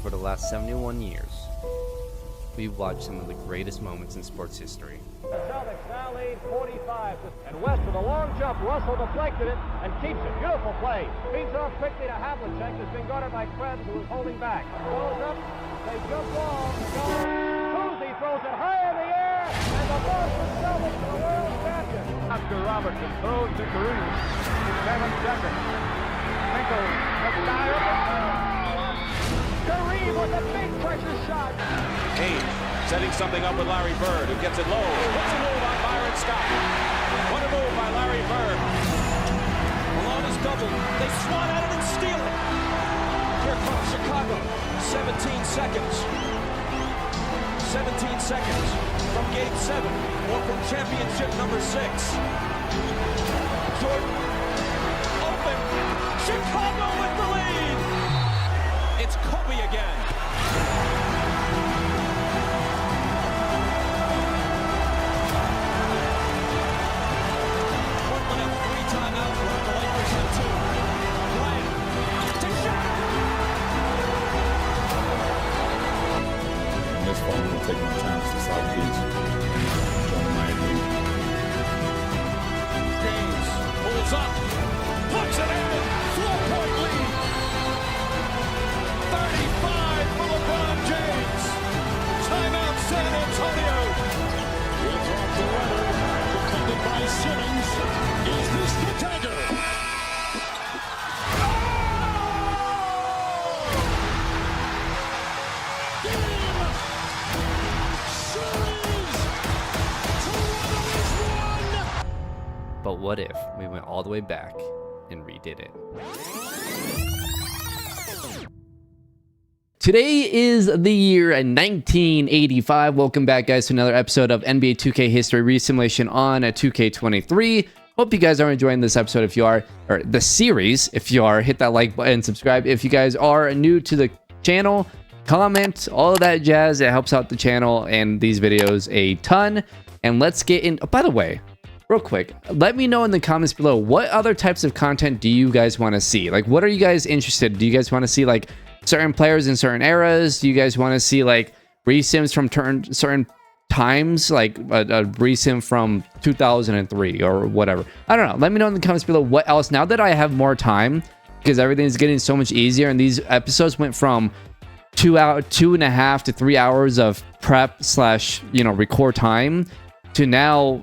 For the last 71 years, we've watched some of the greatest moments in sports history. The Celtics now lead 45. And West with a long jump. Russell deflected it and keeps it. Beautiful play. Feeds off quickly to Havlicek. Has been guarded by Krebs, who is holding back. Goes up. They jump long. Cousy throws it high in the air. And the Boston Celtics are the world champion. Oscar Robertson throws to Kareem. 7 seconds. Winkle. The guy up. Kareem with a big pressure shot. Hayes setting something up with Larry Bird, who gets it low. Puts a move on Byron Scott. What a move by Larry Bird. Malone is doubled. They swat at it and steal it. Here comes Chicago. 17 seconds. 17 seconds from Game 7 or from championship number 6. Jordan open. Chicago with the lead. It's Kobe again. Portland has 3 timeouts. The Lakers have 2. Bryant to shot. And this fall, I'm going to take my time to South Beach. Join Miami. James pulls up, puts it in. 4-point lead. 35 for LeBron James. Timeout San Antonio. It's off the runner, defended by Simmons. Is this the dagger? But what if we went all the way back and redid it? Today is the year 1985. Welcome back, guys, to another episode of NBA 2K History Resimulation on 2K23. Hope you guys are enjoying this episode. If you are, or the series, if you are, hit that like button, subscribe. If you guys are new to the channel, comment, all of that jazz. It helps out the channel and these videos a ton. And let's get in. Oh, by the way, real quick, let me know in the comments below, what other types of content do you guys want to see? Like, what are you guys interested in? Do you guys want to see, like, certain players in certain eras? Do you guys want to see, like, resims from certain times, like a resim from 2003 or whatever? I don't know. Let me know in the comments below what else. Now that I have more time, because everything's getting so much easier, and these episodes went from 2.5 to 3 hours of prep / record time to now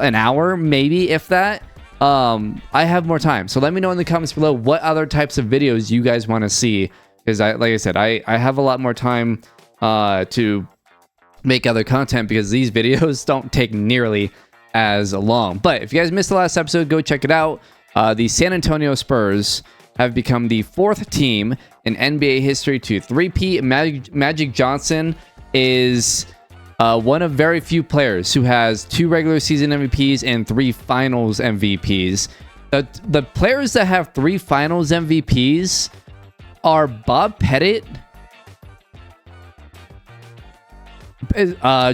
an hour, maybe, if that. I have more time, so let me know in the comments below what other types of videos you guys want to see, because like I said, I have a lot more time to make other content, because these videos don't take nearly as long. But if you guys missed the last episode, go check it out. The San Antonio Spurs have become the 4th team in NBA history to three-peat. Magic Johnson is one of very few players who has 2 regular season MVPs and 3 finals MVPs. The players that have 3 finals MVPs are Bob Pettit,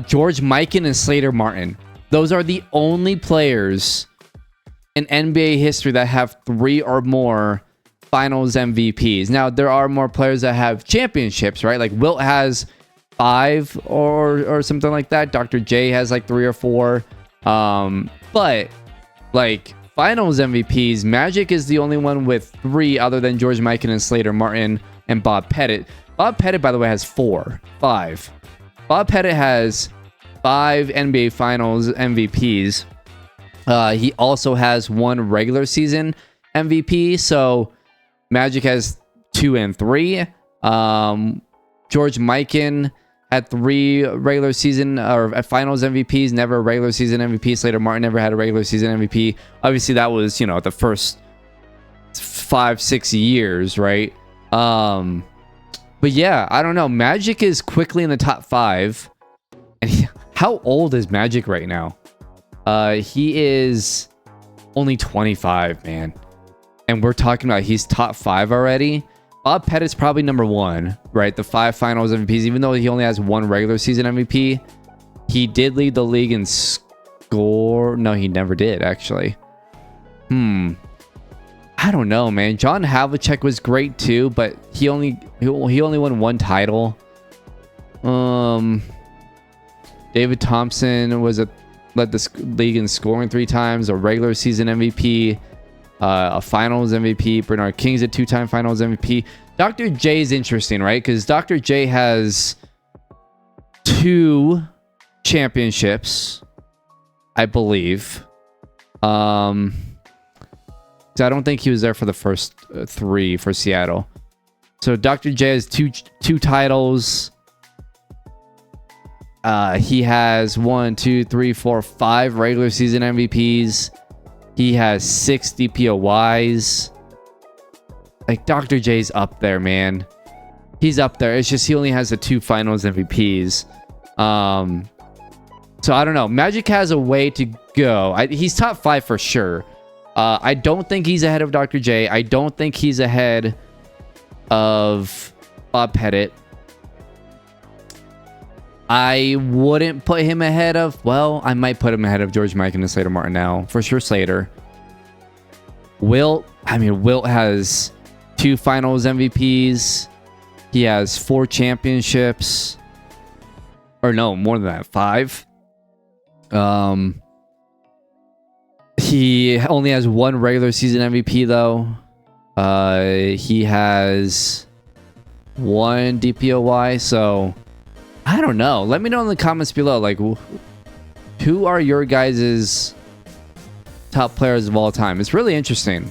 George Mikan, and Slater Martin. Those are the only players in NBA history that have 3 or more finals MVPs. Now, there are more players that have championships, right? Like Wilt has 5 or something like that. Dr. J has like 3 or 4. But like finals MVPs, Magic is the only one with 3 other than George Mikan and Slater Martin and Bob Pettit. Bob Pettit, by the way, has 5. Bob Pettit has 5 NBA Finals MVPs. He also has 1 regular season MVP. So Magic has 2 and 3. George Mikan had 3 regular season or finals MVPs, never a regular season MVP. Slater Martin never had a regular season MVP. Obviously, that was, the first 5-6 years, right? But yeah, I don't know. Magic is quickly in the top 5. And how old is Magic right now? He is only 25, man. And we're talking about he's top 5 already. Bob Pettit's probably number 1, right? The 5 finals MVPs, even though he only has 1 regular season MVP. He did lead the league in score. No, he never did, actually. I don't know, man. John Havlicek was great too, but he only won one title. David Thompson led the league in scoring 3 times, a regular season MVP, a finals MVP. Bernard King's a 2-time finals MVP. Dr. J is interesting, right? Because Dr. J has 2 championships, I believe. I don't think he was there for the first 3 for Seattle. So Dr. J has two titles. He has 1, 2, 3, 4, 5 regular season MVPs. He has 6 DPOYs. Like, Dr. J's up there, man. He's up there. It's just he only has the 2 finals MVPs. So I don't know. Magic has a way to go. He's top 5 for sure. I don't think he's ahead of Dr. J. I don't think he's ahead of Bob Pettit. I wouldn't put him ahead of... Well, I might put him ahead of George Mikan and Slater Martinell. For sure, Slater. Wilt has 2 finals MVPs. He has 4 championships. Or no, more than that. 5. He only has 1 regular season MVP, though. He has 1 DPOY, so... I don't know. Let me know in the comments below. Like, who are your guys' top players of all time? It's really interesting.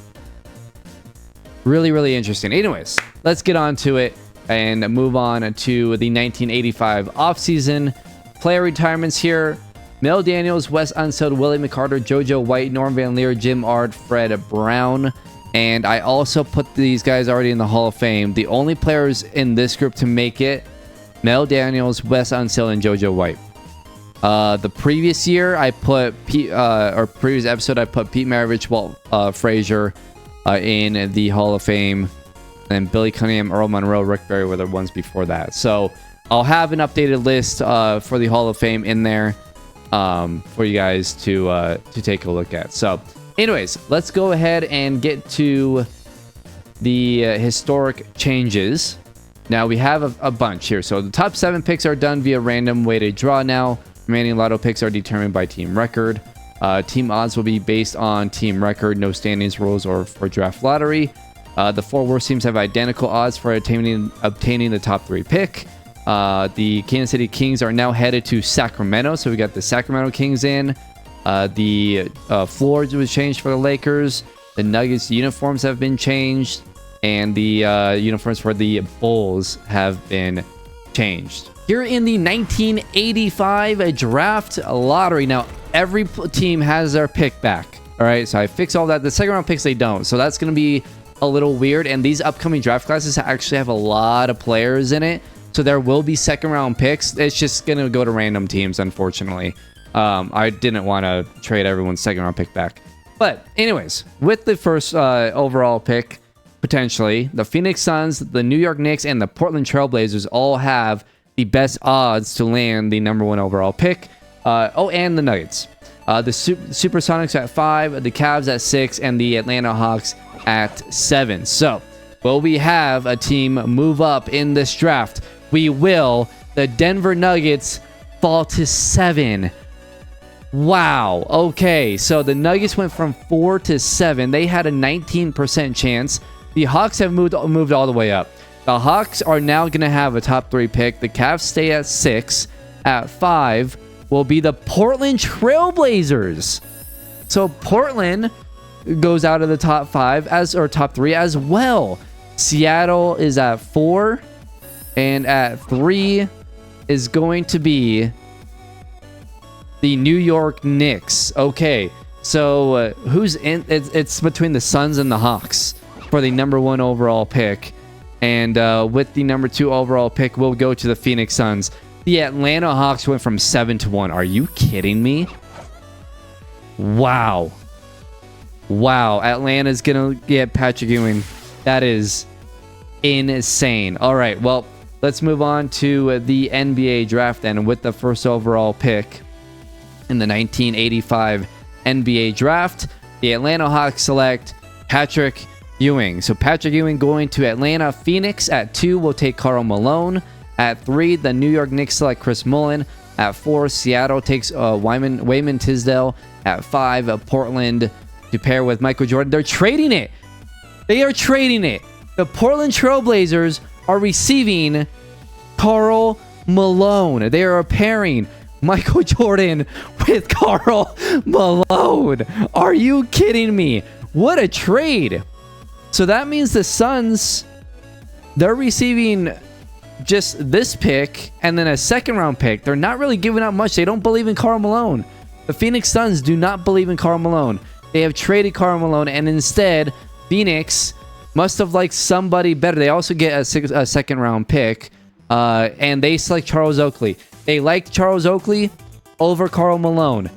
Really, really interesting. Anyways, let's get on to it and move on to the 1985 offseason. Player retirements here. Mel Daniels, Wes Unseld, Willie McCarter, JoJo White, Norm Van Leer, Jim Ard, Fred Brown. And I also put these guys already in the Hall of Fame. The only players in this group to make it: Mel Daniels, Wes Unseld, and JoJo White. The previous year, I put previous episode, I put Pete Maravich, Walt Frazier in the Hall of Fame, and Billy Cunningham, Earl Monroe, Rick Barry were the ones before that. So I'll have an updated list for the Hall of Fame in there for you guys to take a look at. So, anyways, let's go ahead and get to the historic changes. Now, we have a bunch here. So the top 7 picks are done via random weighted draw now. Remaining lotto picks are determined by team record. Team odds will be based on team record, no standings rules or for draft lottery. The 4 worst teams have identical odds for obtaining the top 3 pick. The Kansas City Kings are now headed to Sacramento. So we got the Sacramento Kings in. The floor was changed for the Lakers. The Nuggets uniforms have been changed. And the uniforms for the Bulls have been changed. Here in the 1985 draft lottery. Now, every team has their pick back. All right, so I fixed all that. The second round picks, they don't. So that's going to be a little weird. And these upcoming draft classes actually have a lot of players in it. So there will be second round picks. It's just going to go to random teams, unfortunately. I didn't want to trade everyone's second round pick back. But anyways, with the first overall pick, potentially, the Phoenix Suns, the New York Knicks, and the Portland Trailblazers all have the best odds to land the number 1 overall pick. And the Nuggets. The Supersonics at 5, the Cavs at 6, and the Atlanta Hawks at 7. So, will we have a team move up in this draft? We will. The Denver Nuggets fall to 7. Wow. Okay, so the Nuggets went from 4 to 7. They had a 19% chance. The Hawks have moved all the way up. The Hawks are now going to have a top 3 pick. The Cavs stay at 6. At 5 will be the Portland Trailblazers. So Portland goes out of the top 5 or top 3 as well. Seattle is at 4. And at 3 is going to be the New York Knicks. Okay, so who's in? It's between the Suns and the Hawks for the number 1 overall pick. And with the number 2 overall pick, we'll go to the Phoenix Suns. The Atlanta Hawks went from 7 to 1. Are you kidding me? Wow. Wow. Atlanta's going to get Patrick Ewing. That is insane. All right. Well, let's move on to the NBA draft. And with the first overall pick in the 1985 NBA draft, the Atlanta Hawks select Patrick Ewing. So Patrick Ewing going to Atlanta. Phoenix at 2 will take Karl Malone. At 3, the New York Knicks select Chris Mullin. At 4, Seattle takes Wayman Tisdale. At 5, Portland to pair with Michael Jordan. They're trading it. They are trading it. The Portland Trailblazers are receiving Karl Malone. They are pairing Michael Jordan with Karl Malone. Are you kidding me? What a trade. So that means the Suns, they're receiving just this pick and then a second round pick. They're not really giving out much. They don't believe in Karl Malone. The Phoenix Suns do not believe in Karl Malone. They have traded Karl Malone, and instead Phoenix must have liked somebody better. They also get a second round pick, and they select Charles Oakley. They liked Charles Oakley over Karl Malone.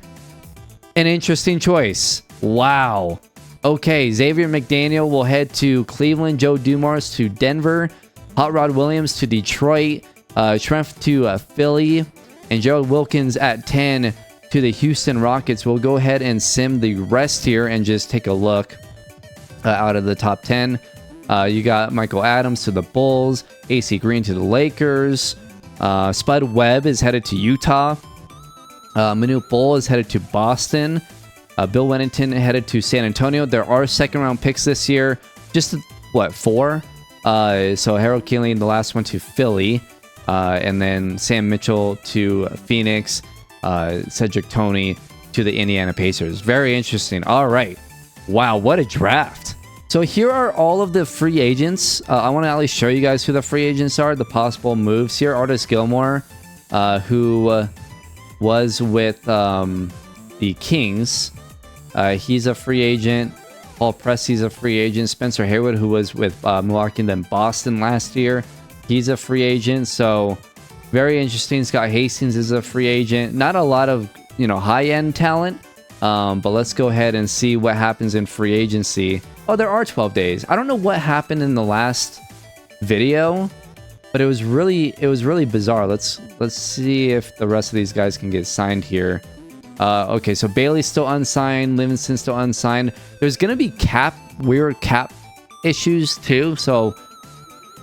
An interesting choice. Wow. Okay, Xavier McDaniel will head to Cleveland. Joe Dumars to Denver. Hot Rod Williams to Detroit. Trent to Philly. And Gerald Wilkins at 10 to the Houston Rockets. We'll go ahead and sim the rest here and just take a look out of the top 10. You got Michael Adams to the Bulls. AC Green to the Lakers. Spud Webb is headed to Utah. Manute Bol is headed to Boston. Bill Wennington headed to San Antonio. There are second round picks this year. Just, what, 4? So Harold Keeling, the last one, to Philly. And then Sam Mitchell to Phoenix. Cedric Toney to the Indiana Pacers. Very interesting. All right. Wow, what a draft. So here are all of the free agents. I want to at least show you guys who the free agents are, the possible moves here. Artis Gilmore, who was with the Kings. He's a free agent. Paul Pressey's a free agent. Spencer Haywood, who was with Milwaukee and then Boston last year, he's a free agent. So very interesting. Scott Hastings is a free agent. Not a lot of, high-end talent. But let's go ahead and see what happens in free agency. Oh, there are 12 days. I don't know what happened in the last video, but it was really bizarre. Let's see if the rest of these guys can get signed here. Okay, so Bailey's still unsigned. Livingston's still unsigned. There's gonna be weird cap issues too. So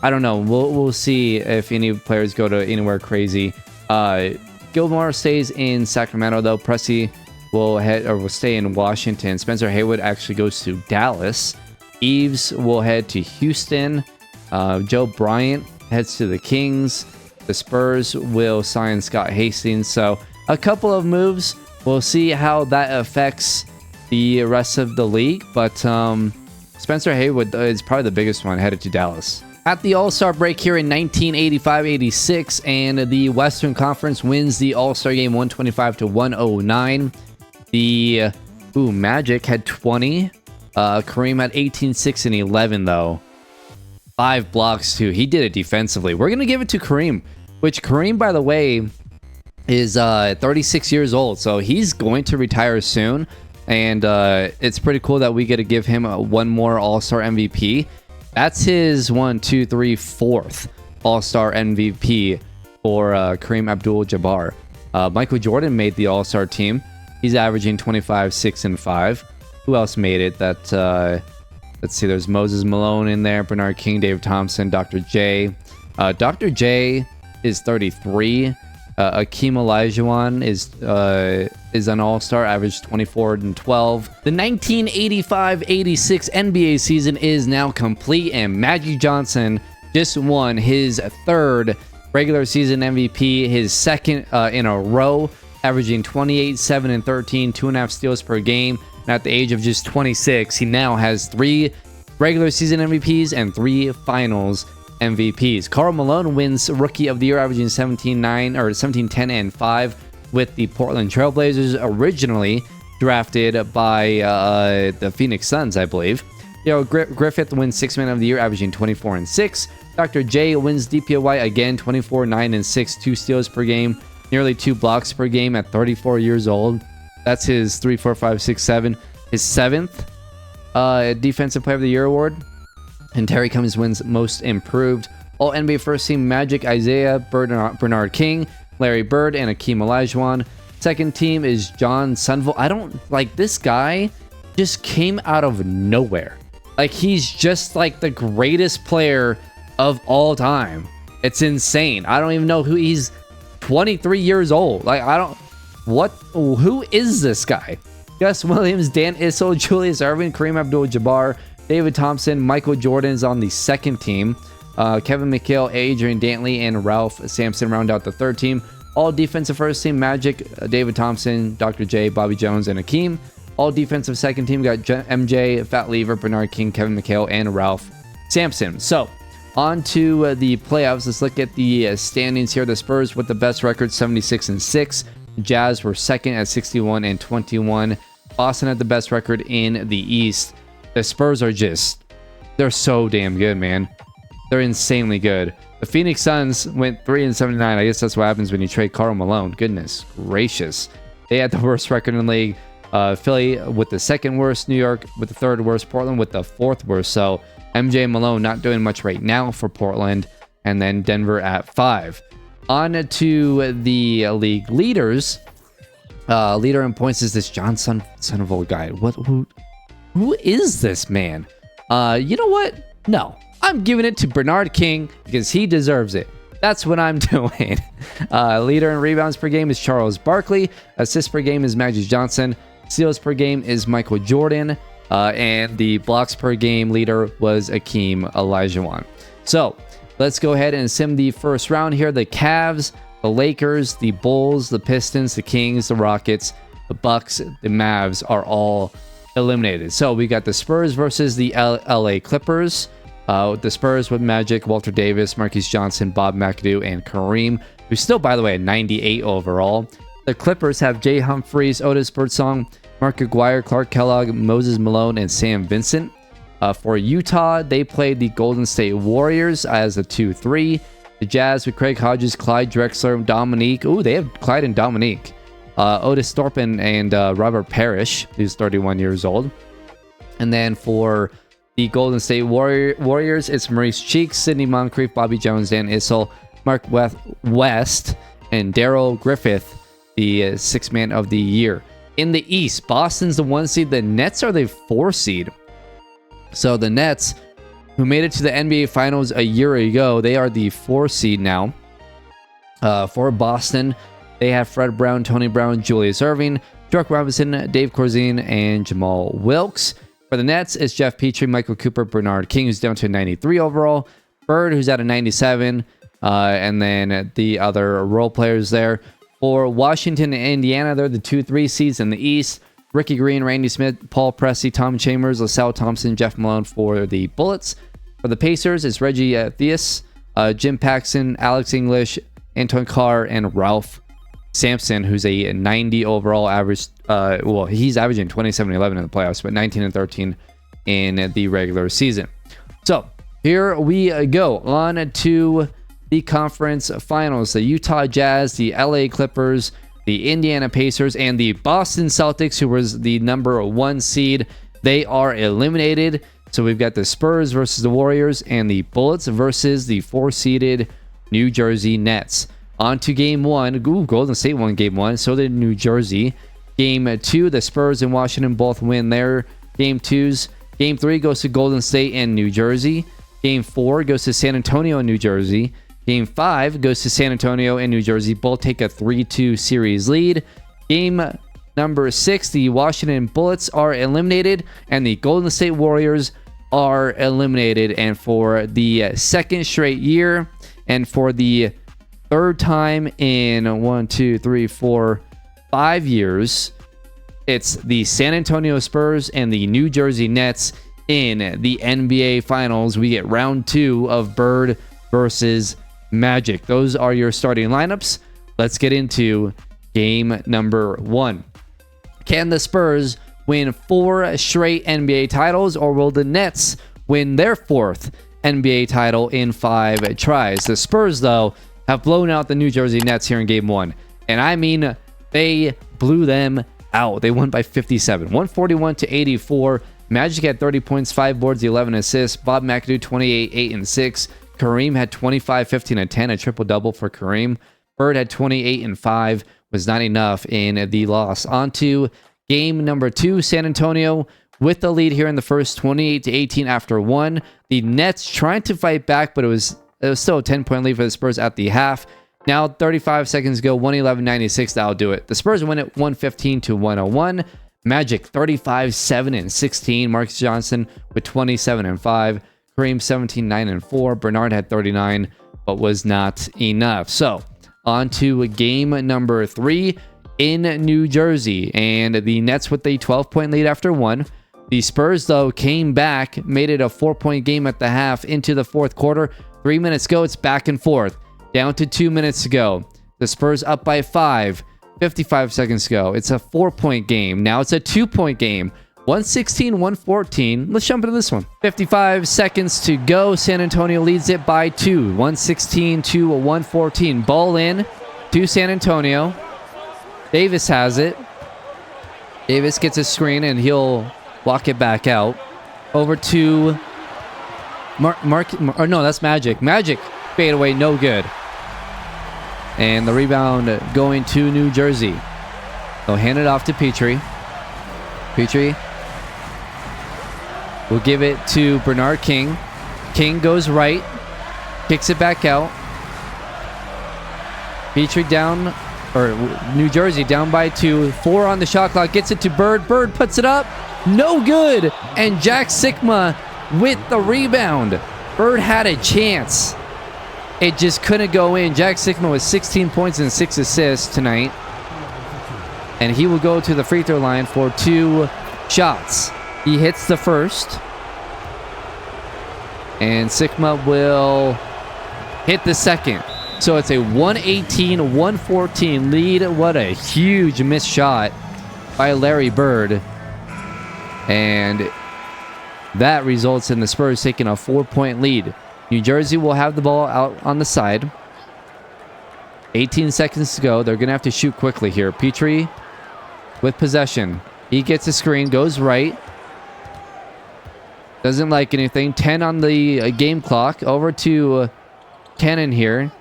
I don't know. We'll see if any players go to anywhere crazy. Gilmore stays in Sacramento though. Pressey will stay in Washington. Spencer Haywood actually goes to Dallas. Eves will head to Houston. Joe Bryant heads to the Kings. The Spurs will sign Scott Hastings. So a couple of moves. We'll see how that affects the rest of the league. But Spencer Haywood is probably the biggest one, headed to Dallas. At the All-Star break here in 1985-86, and the Western Conference wins the All-Star game 125-109. The Magic had 20. Kareem had 18, 6, and 11 though. 5 blocks too. He did it defensively. We're gonna give it to Kareem, which Kareem, by the way, is 36 years old, so he's going to retire soon. And it's pretty cool that we get to give him one more All-Star MVP. That's his 4th All-Star MVP for Kareem Abdul-Jabbar. Michael Jordan made the All-Star team. He's averaging 25, 6, and 5. Who else made it? Let's see. There's Moses Malone in there, Bernard King, Dave Thompson, Dr. J. Dr. J is 33. Akeem Olajuwon is an All-Star, averaged 24 and 12. The 1985-86 NBA season is now complete, and Magic Johnson just won his 3rd regular season MVP, his 2nd in a row, averaging 28, 7, and 13, 2.5 steals per game. And at the age of just 26, he now has 3 regular season MVPs and 3 finals MVPs. Karl Malone wins Rookie of the Year, averaging 17, 10, and 5 with the Portland Trailblazers, originally drafted by the Phoenix Suns, I believe. Griffith wins Sixth Man of the Year, averaging 24 and 6. Dr. J wins DPOY again, 24, 9, and 6, 2 steals per game, nearly 2 blocks per game at 34 years old. That's his 3, 4, 5, 6, 7. His 7th Defensive Player of the Year award. And Terry Cummings wins Most Improved. All NBA First Team Magic, Isaiah, Bernard King, Larry Bird, and Akeem Olajuwon. Second team is John Sunville. I don't like this guy. Just came out of nowhere. Like, he's just like the greatest player of all time. It's insane. I don't even know who he's 23 years old. Like, who is this guy? Gus Williams, Dan Issel, Julius Erving, Kareem Abdul-Jabbar, David Thompson, Michael Jordan's on the second team. Kevin McHale, Adrian Dantley, and Ralph Sampson round out the third team. All defensive first team, Magic, David Thompson, Dr. J, Bobby Jones, and Hakeem. All defensive second team got MJ, Fat Lever, Bernard King, Kevin McHale, and Ralph Sampson. So, on to the playoffs. Let's look at the standings here. The Spurs with the best record, 76-6. Jazz were second at 61-21. Boston had the best record in the East. The Spurs are they're so damn good, man. They're insanely good. The Phoenix Suns went 3-79. I guess that's what happens when you trade Karl Malone. Goodness gracious. They had the worst record in the league. Philly with the second worst. New York with the third worst. Portland with the fourth worst. So MJ Malone not doing much right now for Portland. And then Denver at 5. On to the league leaders. Leader in points is this John son of a guy. Who is this man? You know what? No. I'm giving it to Bernard King because he deserves it. That's what I'm doing. Leader in rebounds per game is Charles Barkley. Assists per game is Magic Johnson. Steals per game is Michael Jordan. And the blocks per game leader was Akeem Olajuwon. So let's go ahead and sim the first round here. The Cavs, the Lakers, the Bulls, the Pistons, the Kings, the Rockets, the Bucks, the Mavs are all eliminated. So we got the Spurs versus the LA Clippers. The Spurs with Magic, Walter Davis, Marquise Johnson, Bob McAdoo, and Kareem, who's still, by the way, at 98 overall. The Clippers have Jay Humphries, Otis Birdsong, Mark Aguirre, Clark Kellogg, Moses Malone, and Sam Vincent. For Utah, they played the Golden State Warriors as a 2-3. The Jazz with Craig Hodges, Clyde Drexler, Dominique. Ooh, they have Clyde and Dominique. Otis Thorpe and Robert Parrish, who's 31 years old. And then for the Golden State Warriors, it's Maurice Cheeks, Sidney Moncrief, Bobby Jones, Dan Issel, Mark West, and Daryl Griffith, the sixth man of the year. In the East, Boston's the 1 seed. The Nets are the 4 seed. So the Nets, who made it to the NBA Finals a year ago, they are the 4 seed now. For Boston, they have Fred Brown, Tony Brown, Julius Erving, Dirk Robinson, Dave Corzine, and Jamal Wilkes. For the Nets, it's Jeff Petrie, Michael Cooper, Bernard King, who's down to 93 overall, Bird, who's at a 97, and then the other role players there. For Washington and Indiana, they're the 2-3 seeds in the East. Ricky Green, Randy Smith, Paul Pressey, Tom Chambers, LaSalle Thompson, Jeff Malone for the Bullets. For the Pacers, it's Reggie Theus, Jim Paxson, Alex English, Anton Carr, and Ralph Sampson, who's a 90 overall average. He's averaging 27-11 in the playoffs, but 19-13 in the regular season. So here we go on to the conference finals. The Utah Jazz, the LA Clippers, the Indiana Pacers, and the Boston Celtics, who was the number 1 seed. They are eliminated. So we've got the Spurs versus the Warriors and the Bullets versus the 4-seeded New Jersey Nets. On to game 1. Ooh, Golden State won game 1. So did New Jersey. Game 2, the Spurs and Washington both win their game 2s. Game 3 goes to Golden State and New Jersey. Game 4 goes to San Antonio and New Jersey. Game 5 goes to San Antonio and New Jersey. Both take a 3-2 series lead. Game number 6, the Washington Bullets are eliminated and the Golden State Warriors are eliminated. And for the second straight year and for the third time in 5 years, it's the San Antonio Spurs and the New Jersey Nets in the NBA Finals. We get round 2 of Bird versus Magic. Those are your starting lineups. Let's get into game number 1. Can the Spurs win 4 straight NBA titles, or will the Nets win their 4th NBA title in 5 tries? The Spurs, though, have blown out the New Jersey Nets here in game 1. And I mean, they blew them out. They won by 57, 141-84. Magic had 30 points, 5 boards, 11 assists. Bob McAdoo, 28, 8, and 6. Kareem had 25, 15, and 10, a triple-double for Kareem. Bird had 28 and 5, was not enough in the loss. On to game number 2, San Antonio with the lead here in the first, 28-18 after 1. The Nets trying to fight back, but it was still a 10-point lead for the Spurs at the half. Now 35 seconds ago, 111-96. That'll do it. The Spurs win it 115-101. Magic 35-7-16. Marcus Johnson with 27-5. Kareem 17-9-4. Bernard had 39, but was not enough. So on to game number 3 in New Jersey, and the Nets with a 12-point lead after 1. The Spurs, though, came back, made it a 4-point game at the half into the fourth quarter. 3 minutes ago, it's back and forth. Down to 2 minutes ago. The Spurs up by 5. 55 seconds ago. It's a 4-point game. Now it's a 2-point game. 116-114. Let's jump into this one. 55 seconds to go. San Antonio leads it by 2. 116-114. Ball in to San Antonio. Davis has it. Davis gets a screen and he'll walk it back out. Over to no, that's Magic. Magic fade away, no good. And the rebound going to New Jersey. They'll hand it off to Petrie. Petrie will give it to Bernard King. King goes right, kicks it back out. Petrie down, or New Jersey down by 2. 4 on the shot clock, gets it to Bird. Bird puts it up, no good. And Jack Sikma with the rebound. Bird had a chance. It just couldn't go in. Jack Sikma with 16 points and 6 assists tonight. And he will go to the free throw line for 2 shots. He hits the first. And Sikma will hit the second. So it's a 118-114 lead. What a huge missed shot by Larry Bird. And that results in the Spurs taking a 4-point lead. New Jersey will have the ball out on the side. 18 seconds to go. They're going to have to shoot quickly here. Petrie with possession. He gets a screen, goes right. Doesn't like anything. 10 on the game clock. Over to Cannon here.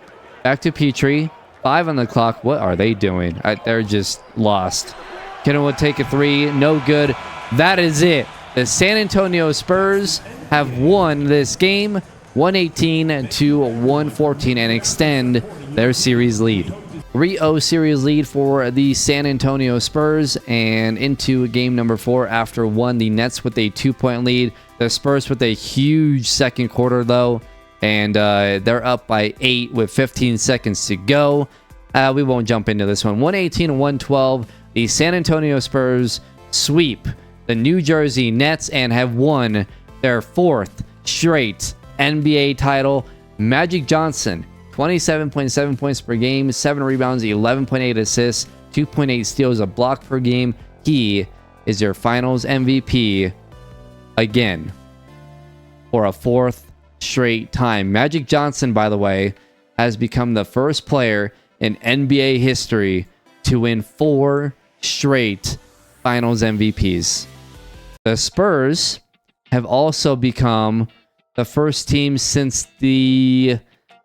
Back to Petrie. 5 on the clock. What are they doing? They're just lost. Cannon will take a 3. No good. That is it. The San Antonio Spurs have won this game 118-114 and extend their series lead. 3-0 series lead for the San Antonio Spurs, and into game number 4 after 1. The Nets with a 2-point lead. The Spurs with a huge second quarter though, and they're up by 8 with 15 seconds to go. We won't jump into this one. 118-112. The San Antonio Spurs sweep the New Jersey Nets and have won their 4th straight NBA title. Magic Johnson, 27.7 points per game, 7 rebounds, 11.8 assists, 2.8 steals, a block per game. He is your finals MVP again for a 4th straight time. Magic Johnson, by the way, has become the first player in NBA history to win 4 straight finals MVPs. The Spurs have also become the first team since the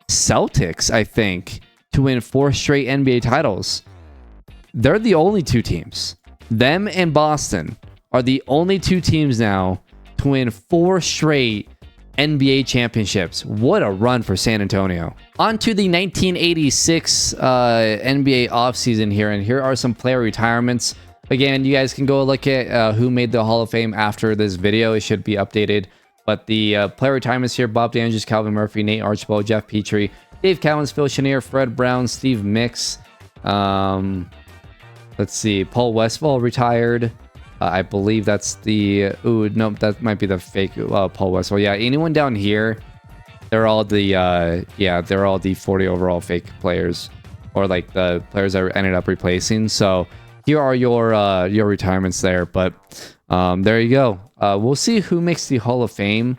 Celtics, I think, to win 4 straight NBA titles. They're the only 2 teams. Them and Boston are the only 2 teams now to win 4 straight NBA championships. What a run for San Antonio. On to the 1986 NBA offseason here, and here are some player retirements. Again, you guys can go look at who made the Hall of Fame after this video. It should be updated. But the player retirements here: Bob Andrews, Calvin Murphy, Nate Archibald, Jeff Petrie, Dave Cowens, Phil Chenier, Fred Brown, Steve Mix. Let's see. Paul Westphal retired. I believe that's the... Ooh, no, that might be the fake Paul Westphal. Yeah, anyone down here, they're all the... they're all the 40 overall fake players. Or like the players that ended up replacing. So here are your retirements there. But there you go. We'll see who makes the Hall of Fame.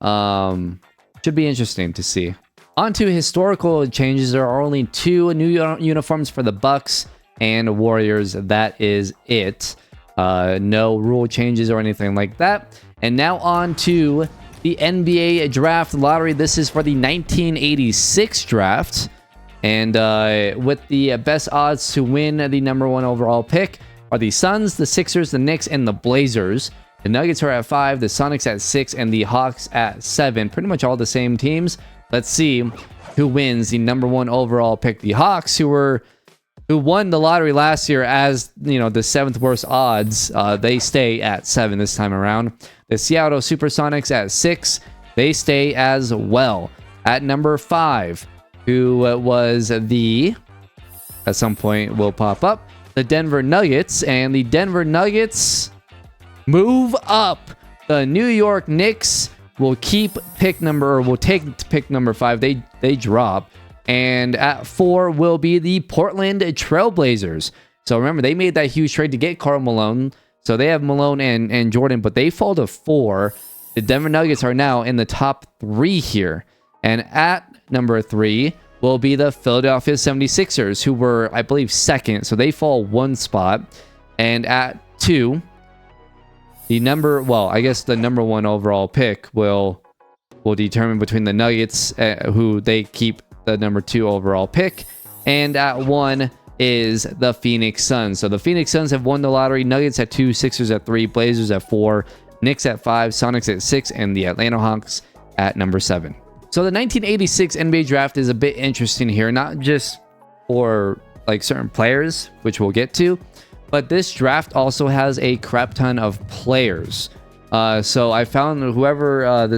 Should be interesting to see. On to historical changes. There are only 2 new uniforms for the Bucks and Warriors. That is it. No rule changes or anything like that. And now on to the NBA draft lottery. This is for the 1986 draft. And with the best odds to win the #1 overall pick are the Suns, the Sixers, the Knicks, and the Blazers. The Nuggets are at 5, the Sonics at 6, and the Hawks at 7. Pretty much all the same teams. Let's see who wins the number 1 overall pick. The Hawks, who won the lottery last year as, you know, the 7th worst odds, they stay at 7 this time around. The Seattle Supersonics at 6, they stay as well. At number 5, who was the, at some point will pop up, the Denver Nuggets, and the Denver Nuggets move up. The New York Knicks will keep pick number, or will take pick number 5. They drop. And at 4 will be the Portland Trailblazers. So remember, they made that huge trade to get Karl Malone. So they have Malone and Jordan, but they fall to 4. The Denver Nuggets are now in the top 3 here. And at number 3 will be the Philadelphia 76ers, who were, I believe, 2nd. So they fall 1 spot. And at 2, the number 1 overall pick will determine between the Nuggets, who they keep the number 2 overall pick, and at 1 is the Phoenix Suns. So the Phoenix Suns have won the lottery. Nuggets at 2, Sixers at 3, Blazers at 4, Knicks at 5, Sonics at 6, and the Atlanta Hawks at number 7. So the 1986 NBA draft is a bit interesting here, not just for like certain players, which we'll get to, but this draft also has a crap ton of players. So I found whoever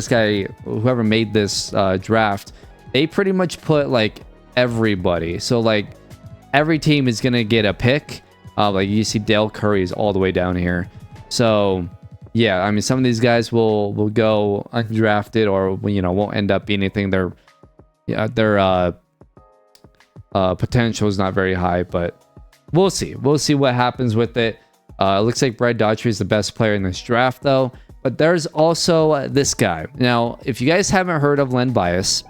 made this draft, they pretty much put like everybody. So like every team is gonna get a pick. Like you see Dale Curry is all the way down here. So yeah, I mean, some of these guys will go undrafted, or won't end up being anything. Their potential is not very high, but we'll see. We'll see what happens with it. It looks like Brad Daughtry is the best player in this draft, though. But there's also this guy. Now, if you guys haven't heard of Len Bias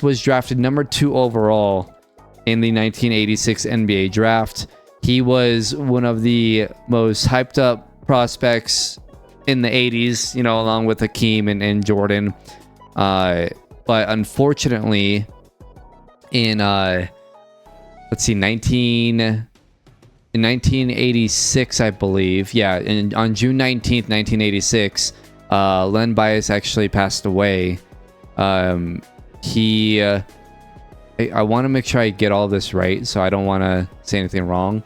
was drafted number 2 overall in the 1986 NBA draft. He was one of the most hyped up prospects in the 80s, along with Hakeem and Jordan. But unfortunately, in 1986, I believe, on June 19th, 1986, Len Bias actually passed away. I want to make sure I get all this right, so I don't want to say anything wrong.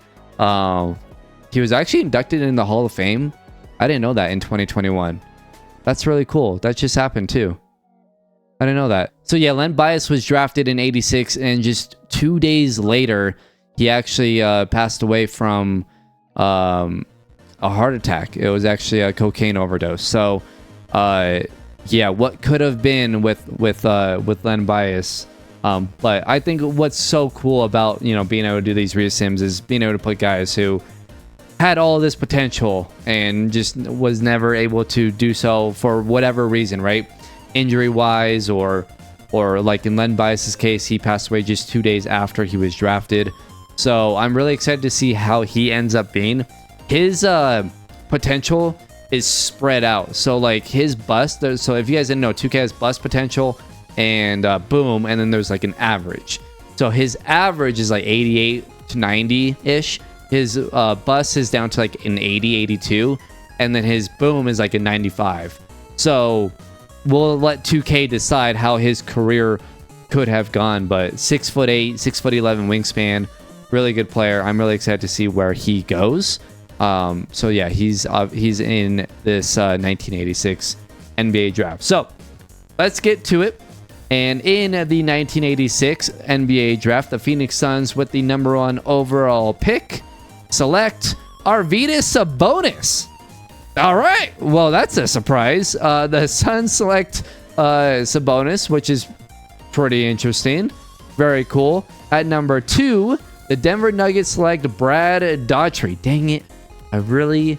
He was actually inducted in the Hall of Fame. I didn't know that in 2021. That's really cool. That just happened too. I didn't know that. So yeah, Len Bias was drafted in 86, and just 2 days later, he actually passed away from a heart attack. It was actually a cocaine overdose. So yeah, what could have been with Len Bias. But I think what's so cool about being able to do these re-sims is being able to put guys who had all this potential and just was never able to do so for whatever reason, right? Injury wise, or like in Len Bias's case, he passed away just 2 days after he was drafted. So I'm really excited to see how he ends up being. His potential is spread out. So like his bust, so if you guys didn't know, 2K has bust potential and boom, and then there's like an average. So his average is like 88 to 90 ish. His bust is down to like an 80, 82, and then his boom is like a 95. So we'll let 2K decide how his career could have gone. But 6'8", 6'11" wingspan, really good player. I'm really excited to see where he goes. So yeah, he's in this 1986 NBA draft. So let's get to it. And in the 1986 NBA draft, the Phoenix Suns, with the number 1 overall pick, select Arvydas Sabonis. All right, well, that's a surprise. The Suns select Sabonis, which is pretty interesting. Very cool. At number 2, the Denver Nuggets select Brad Daughtry. Dang it. I really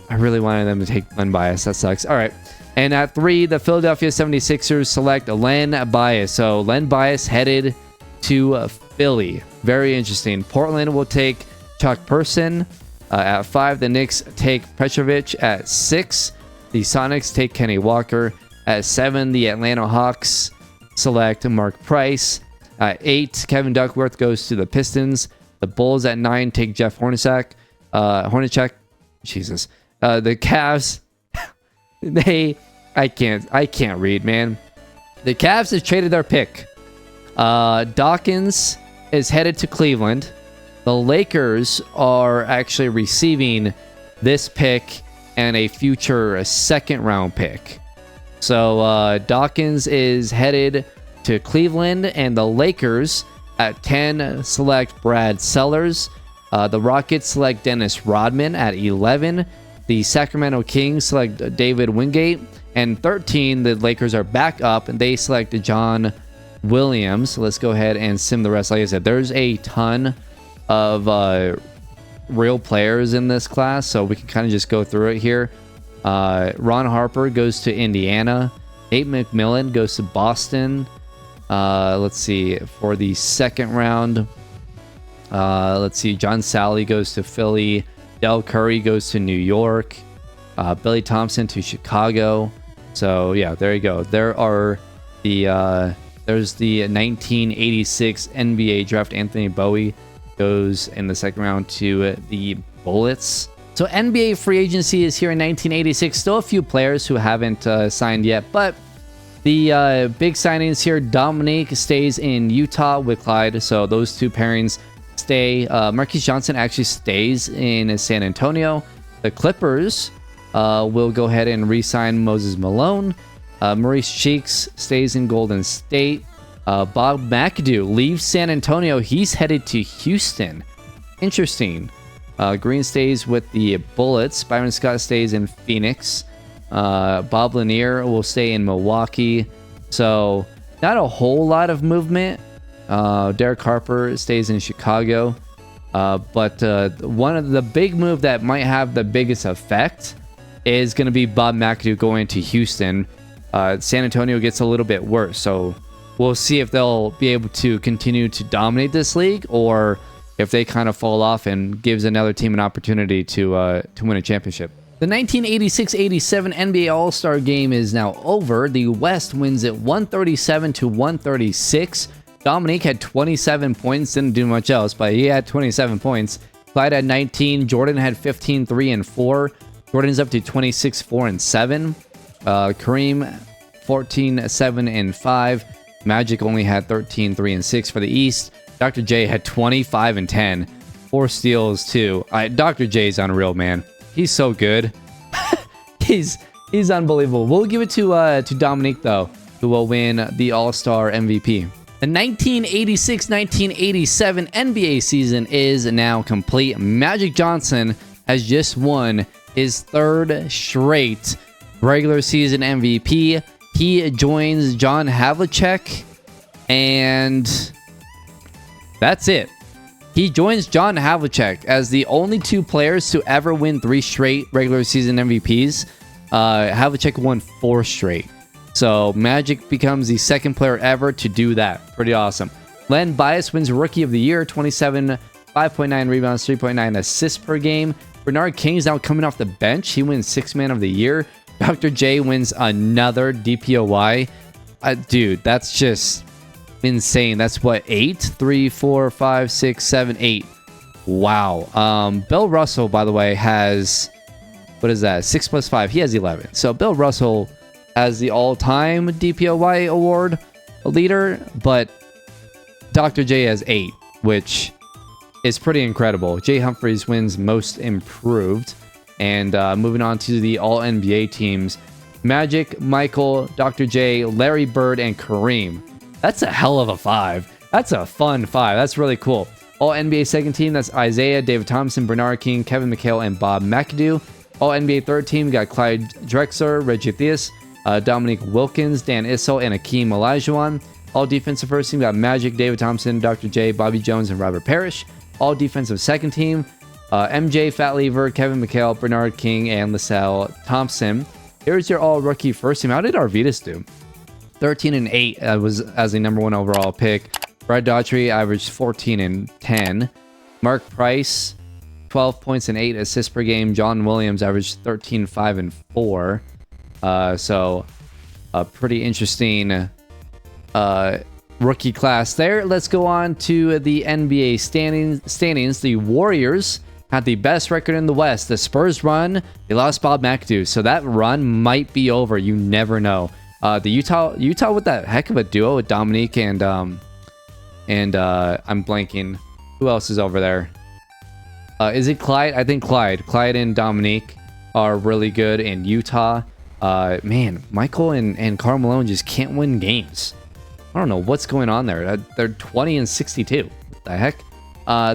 wanted them to take Len Bias. That sucks. All right. And at 3, the Philadelphia 76ers select Len Bias. So Len Bias headed to Philly. Very interesting. Portland will take Chuck Person. At 5, the Knicks take Petrovic. At 6, the Sonics take Kenny Walker. At 7, the Atlanta Hawks select Mark Price. At 8, Kevin Duckworth goes to the Pistons. The Bulls at 9 take Jeff Hornacek. Jesus. The Cavs, I can't read, man. The Cavs have traded their pick. Dawkins is headed to Cleveland. The Lakers are actually receiving this pick and a future second round pick. So Dawkins is headed to Cleveland, and the Lakers at 10 select Brad Sellers. The Rockets select Dennis Rodman at 11. The Sacramento Kings select David Wingate. And 13, the Lakers are back up, and they select John Williams. So let's go ahead and sim the rest. Like I said, there's a ton of real players in this class, so we can kind of just go through it here. Ron Harper goes to Indiana. Nate McMillan goes to Boston. Let's see, for the second round, let's see, John Sally goes to Philly. Del Curry goes to New York. Billy Thompson to Chicago. So yeah, there you go. There's the 1986 NBA draft. Anthony Bowie goes in the second round to the Bullets. So NBA free agency is here in 1986. Still a few players who haven't signed yet, but the big signings here, Dominique stays in Utah with Clyde. So those two pairings stay. Marquise Johnson actually stays in San Antonio. The Clippers will go ahead and re-sign Moses Malone. Maurice Cheeks stays in Golden State. Bob McAdoo leaves San Antonio. He's headed to Houston. Interesting. Green stays with the Bullets. Byron Scott stays in Phoenix. Bob Lanier will stay in Milwaukee. So not a whole lot of movement. Derek Harper stays in Chicago. But one of the big move that might have the biggest effect is going to be Bob McAdoo going to Houston. San Antonio gets a little bit worse. So we'll see if they'll be able to continue to dominate this league, or if they kind of fall off and gives another team an opportunity to win a championship. The 1986-87 NBA All-Star Game is now over. The West wins it 137-136. Dominique had 27 points, didn't do much else, but he had 27 points. Clyde had 19. Jordan had 15, 3, and 4. Jordan's up to 26, 4, and 7. Kareem, 14, 7, and 5. Magic only had 13, 3, and 6 for the East. Dr. J had 25 and 10. 4 steals, too. Dr. J's unreal, man. He's so good. He's unbelievable. We'll give it to Dominique, though, who will win the All-Star MVP. The 1986-1987 NBA season is now complete. Magic Johnson has just won his third straight regular season MVP. He joins John Havlicek, and that's it. He joins John Havlicek as the only two players to ever win 3 straight regular season MVPs. Havlicek won 4 straight. So Magic becomes the second player ever to do that. Pretty awesome. Len Bias wins Rookie of the Year, 27, 5.9 rebounds, 3.9 assists per game. Bernard King's now coming off the bench. He wins 6th Man of the Year. Dr. J wins another DPOY. Dude, that's just insane. That's what, 8? 3, 4, 5, 6, 7, 8. Wow. Bill Russell, by the way, has, what is that? 6 plus 5. He has 11. So Bill Russell has the all-time DPOY award leader, but Dr. J has 8, which is pretty incredible. Jay Humphries wins Most Improved. And moving on to the All-NBA teams, Magic, Michael, Dr. J, Larry Bird, and Kareem. That's a hell of a 5. That's a fun 5. That's really cool. All-NBA second team, that's Isaiah, David Thompson, Bernard King, Kevin McHale, and Bob McAdoo. All-NBA third team, we got Clyde Drexler, Reggie Theus, Dominique Wilkins, Dan Issel, and Akeem Olajuwon. All defensive first team, got Magic, David Thompson, Dr. J, Bobby Jones, and Robert Parrish. All defensive second team, MJ, Fat Lever, Kevin McHale, Bernard King, and LaSalle Thompson. Here's your all-rookie first team. How did Arvidas do? 13 and 8 was as the number 1 overall pick. Brad Daughtry averaged 14 and 10. Mark Price, 12 points and 8 assists per game. John Williams averaged 13, 5, and 4. So a pretty interesting rookie class there. Let's go on to the NBA standings. The Warriors had the best record in the West. The Spurs run, they lost Bob McAdoo, so that run might be over. You never know. The Utah with that heck of a duo with Dominique and I'm blanking. Who else is over there? Is it Clyde? I think Clyde and Dominique are really good in Utah. Man, Michael and Karl Malone just can't win games. I don't know what's going on there. They're 20-62. What the heck?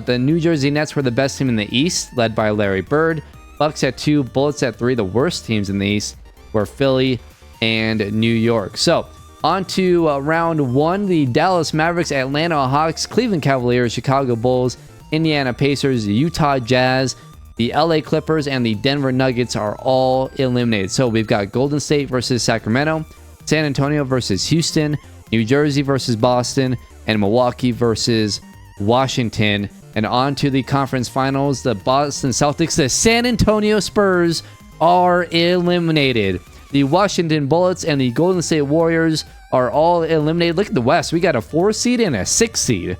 The New Jersey Nets were the best team in the East, led by Larry Bird. Bucks at 2, Bullets at 3. The worst teams in the East were Philly and New York. So, on to round 1. The Dallas Mavericks, Atlanta Hawks, Cleveland Cavaliers, Chicago Bulls, Indiana Pacers, Utah Jazz, the LA Clippers, and the Denver Nuggets are all eliminated. So, we've got Golden State versus Sacramento, San Antonio versus Houston, New Jersey versus Boston, and Milwaukee versus Washington. And on to the conference finals. The Boston Celtics, the San Antonio Spurs are eliminated. The Washington Bullets and the Golden State Warriors are all eliminated. Look at the West. We got a 4 seed and a 6 seed.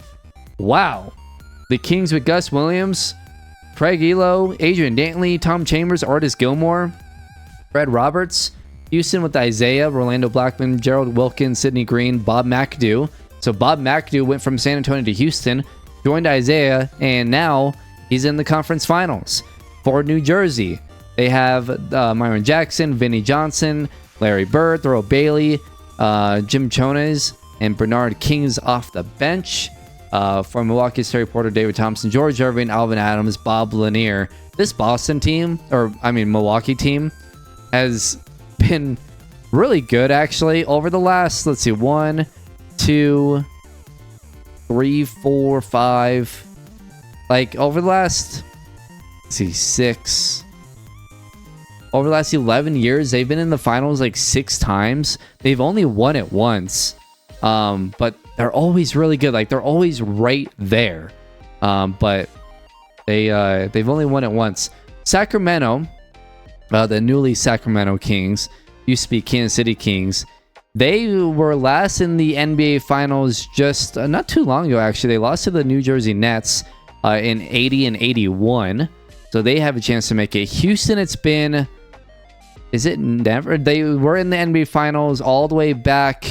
Wow. The Kings with Gus Williams, Craig Elo, Adrian Dantley, Tom Chambers, Artis Gilmore, Fred Roberts. Houston with Isaiah, Rolando Blackman, Gerald Wilkins, Sidney Green, Bob McAdoo. So Bob McAdoo went from San Antonio to Houston, joined Isaiah, and now he's in the conference finals. For New Jersey, they have Myron Jackson, Vinnie Johnson, Larry Bird, Thurl Bailey, Jim Chones, and Bernard King's off the bench. For Milwaukee's Terry Porter, David Thompson, George Irving, Alvin Adams, Bob Lanier. This Boston team, Milwaukee team, has been really good actually over the last, let's see, 1, 2, 3, 4, 5, like over the last, let's see, 6, over the last 11 years, they've been in the finals like 6 times. They've only won it once, but they're always really good. Like they're always right there, but they've only won it once. Sacramento, the newly Sacramento Kings, used to be Kansas City Kings. They were last in the NBA Finals just not too long ago, actually. They lost to the New Jersey Nets in 80 and 81. So they have a chance to make it. Houston, it's been... Is it never? They were in the NBA Finals all the way back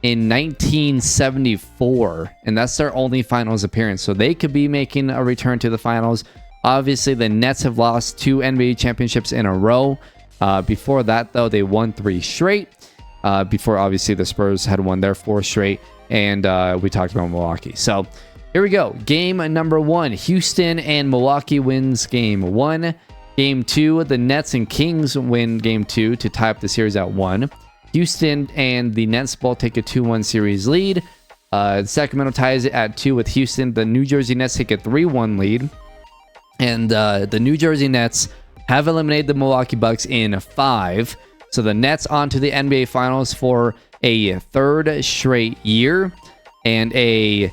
in 1974. And that's their only finals appearance. So they could be making a return to the finals. Obviously, the Nets have lost 2 NBA championships in a row. Before that, though, they won 3 straight. Before, obviously, the Spurs had won their 4 straight. And we talked about Milwaukee. So, here we go. Game number 1. Houston and Milwaukee wins game 1. Game 2, the Nets and Kings win game 2 to tie up the series at 1. Houston and the Nets both take a 2-1 series lead. Sacramento ties it at 2 with Houston. The New Jersey Nets take a 3-1 lead. And the New Jersey Nets have eliminated the Milwaukee Bucks in 5. So the Nets on to the NBA Finals for a 3rd straight year. And a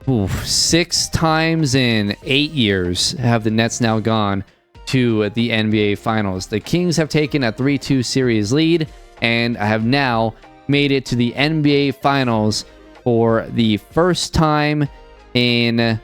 6 times in 8 years have the Nets now gone to the NBA Finals. The Kings have taken a 3-2 series lead and have now made it to the NBA Finals for the first time in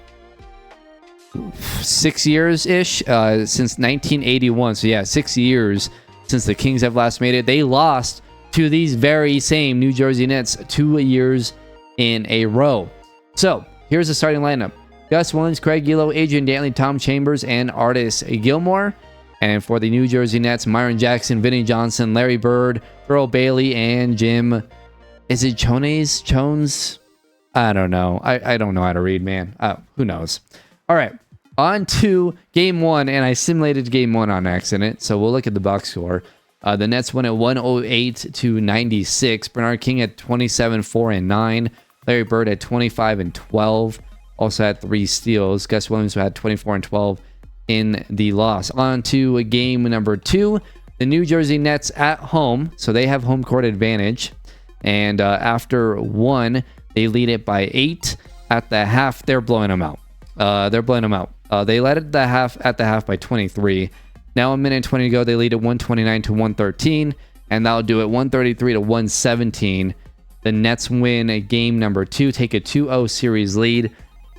6 years-ish, since 1981. So yeah, 6 years since the Kings have last made it. They lost to these very same New Jersey Nets 2 years in a row. So here's the starting lineup. Gus Williams, Craig Elo, Adrian Dantley, Tom Chambers, and Artis Gilmore. And for the New Jersey Nets, Myron Jackson, Vinnie Johnson, Larry Bird, Thurl Bailey, and Jim... Is it Chones? I don't know. I don't know how to read, man. Who knows? All right. On to game 1, and I simulated game 1 on accident, so we'll look at the box score. The Nets won at 108-96. Bernard King at 27-4-9. Larry Bird at 25-12. Also had 3 steals. Gus Williams had 24-12 in the loss. On to game number 2. The New Jersey Nets at home, so they have home court advantage. And after 1, they lead it by 8. At the half, they're blowing them out. They led at the half by 23. Now a minute and 20 to go. They lead at 129-113, and that'll do it 133-117. The Nets win game number 2, take a 2-0 series lead.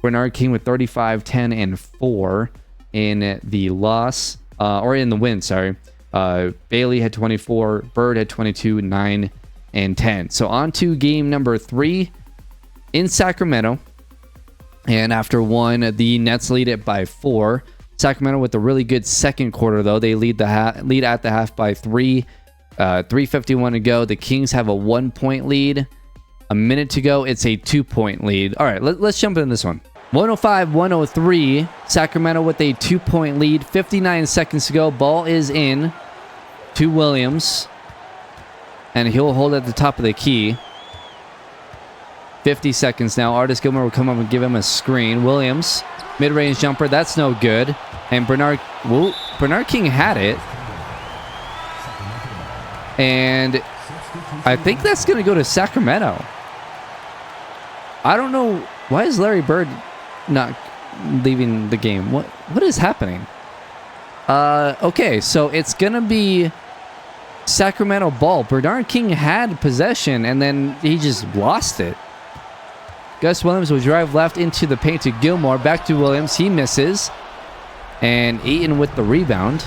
Bernard King with 35, 10, and 4 in the loss, or in the win, sorry. Bailey had 24, Bird had 22, 9, and 10. So on to game number 3 in Sacramento. And after one, the Nets lead it by 4. Sacramento with a really good second quarter, though. They lead at the half by 3. 3:51 to go. The Kings have a 1-point lead. A minute to go. It's a 2-point lead. All right, let's jump into this one. 105-103. Sacramento with a 2-point lead. 59 seconds to go. Ball is in to Williams. And he'll hold at the top of the key. 50 seconds now. Artis Gilmore will come up and give him a screen. Williams, mid-range jumper. That's no good. And Bernard King had it. And I think that's going to go to Sacramento. I don't know. Why is Larry Bird not leaving the game? What is happening? Okay, so it's going to be Sacramento ball. Bernard King had possession, and then he just lost it. Gus Williams will drive left into the paint to Gilmore. Back to Williams. He misses. And Eaton with the rebound.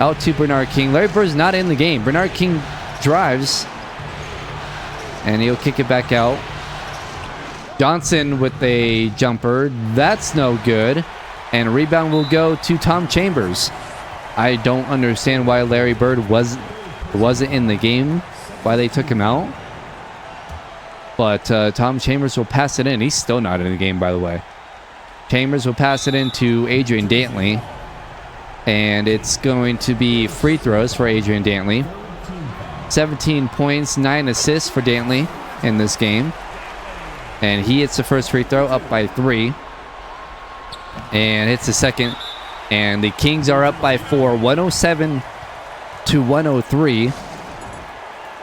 Out to Bernard King. Larry Bird's not in the game. Bernard King drives. And he'll kick it back out. Johnson with a jumper. That's no good. And a rebound will go to Tom Chambers. I don't understand why Larry Bird wasn't in the game. Why they took him out. But Tom Chambers will pass it in. He's still not in the game, by the way. Chambers will pass it in to Adrian Dantley. And it's going to be free throws for Adrian Dantley. 17 points, 9 assists for Dantley in this game. And he hits the first free throw, up by 3. And hits the second. And the Kings are up by 4, 107-103.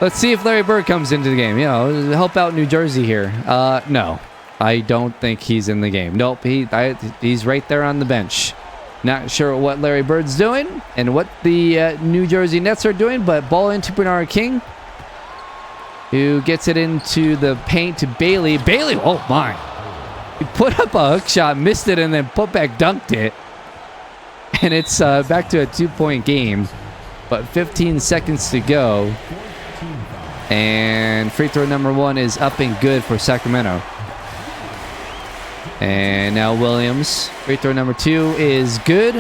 Let's see if Larry Bird comes into the game. You know, help out New Jersey here. No, I don't think he's in the game. Nope, he's right there on the bench. Not sure what Larry Bird's doing and what the New Jersey Nets are doing, but ball into Bernard King, who gets it into the paint to Bailey. Bailey, oh my. He put up a hook shot, missed it, and then put back dunked it. And it's back to a 2-point game, but 15 seconds to go. And free throw number 1 is up and good for Sacramento. And now Williams. Free throw number 2 is good.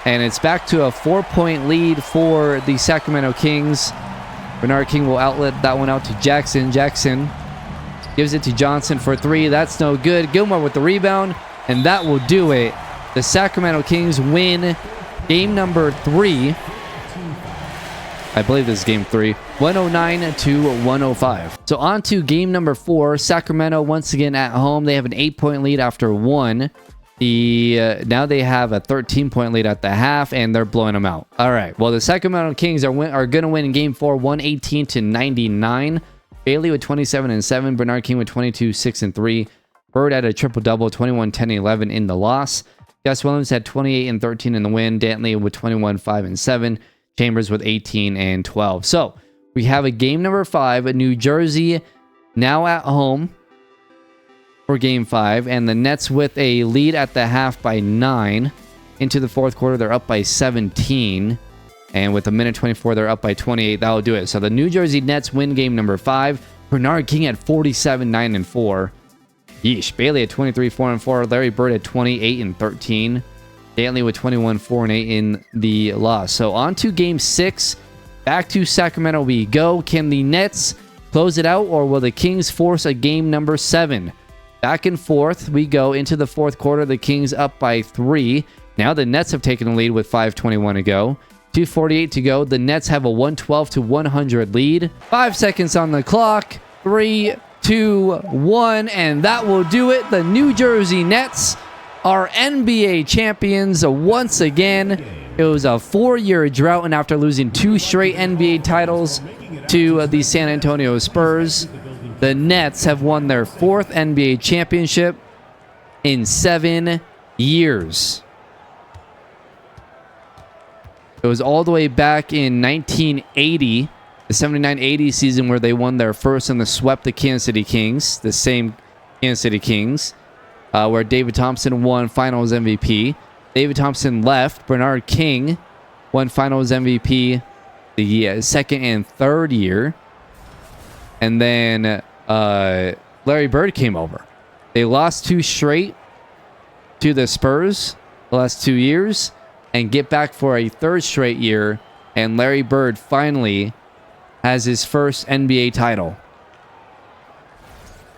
And it's back to a 4-point lead for the Sacramento Kings. Bernard King will outlet that one out to Jackson. Jackson gives it to Johnson for 3. That's no good. Gilmore with the rebound. And that will do it. The Sacramento Kings win game number 3. I believe this is game 3. 109-105. So on to game number 4. Sacramento once again at home. They have an 8-point lead after 1. Now they have a 13-point lead at the half, and they're blowing them out. All right. Well, the Sacramento Kings are going to win in game 4, 118-99. Bailey with 27-7. Bernard King with 22, 6, and 3. Bird had a triple-double, 21, 10, and 11 in the loss. Gus Williams had 28 and 13 in the win. Dantley with 21, 5, and 7. Chambers with 18 and 12. So we have a game number 5. New Jersey now at home for game 5. And the Nets with a lead at the half by 9. Into the fourth quarter, they're up by 17. And with a minute 24, they're up by 28. That will do it. So the New Jersey Nets win game number 5. Bernard King at 47, 9, and 4. Yeesh. Bailey at 23, 4, and 4. Larry Bird at 28 and 13. Dantley with 21, 4, and 8 in the loss. So on to game 6. Back to Sacramento we go. Can the Nets close it out, or will the Kings force a game number 7? Back and forth we go into the fourth quarter. The Kings up by 3. Now the Nets have taken the lead with 5:21 to go. 2:48 to go. The Nets have a 112-100 lead. 5 seconds on the clock. 3, 2, 1, and that will do it. The New Jersey Nets are NBA champions once again. It was a 4-year drought, and after losing 2 straight NBA titles to the San Antonio Spurs, the Nets have won their 4th NBA championship in 7 years. It was all the way back in 1980, the 79-80 season, where they won their first and they swept the Kansas City Kings, the same Kansas City Kings. where David Thompson won Finals MVP. David Thompson left. Bernard King won Finals MVP the second and third year. And then Larry Bird came over. They lost 2 straight to the Spurs the last 2 years and get back for a 3rd straight year. And Larry Bird finally has his first NBA title.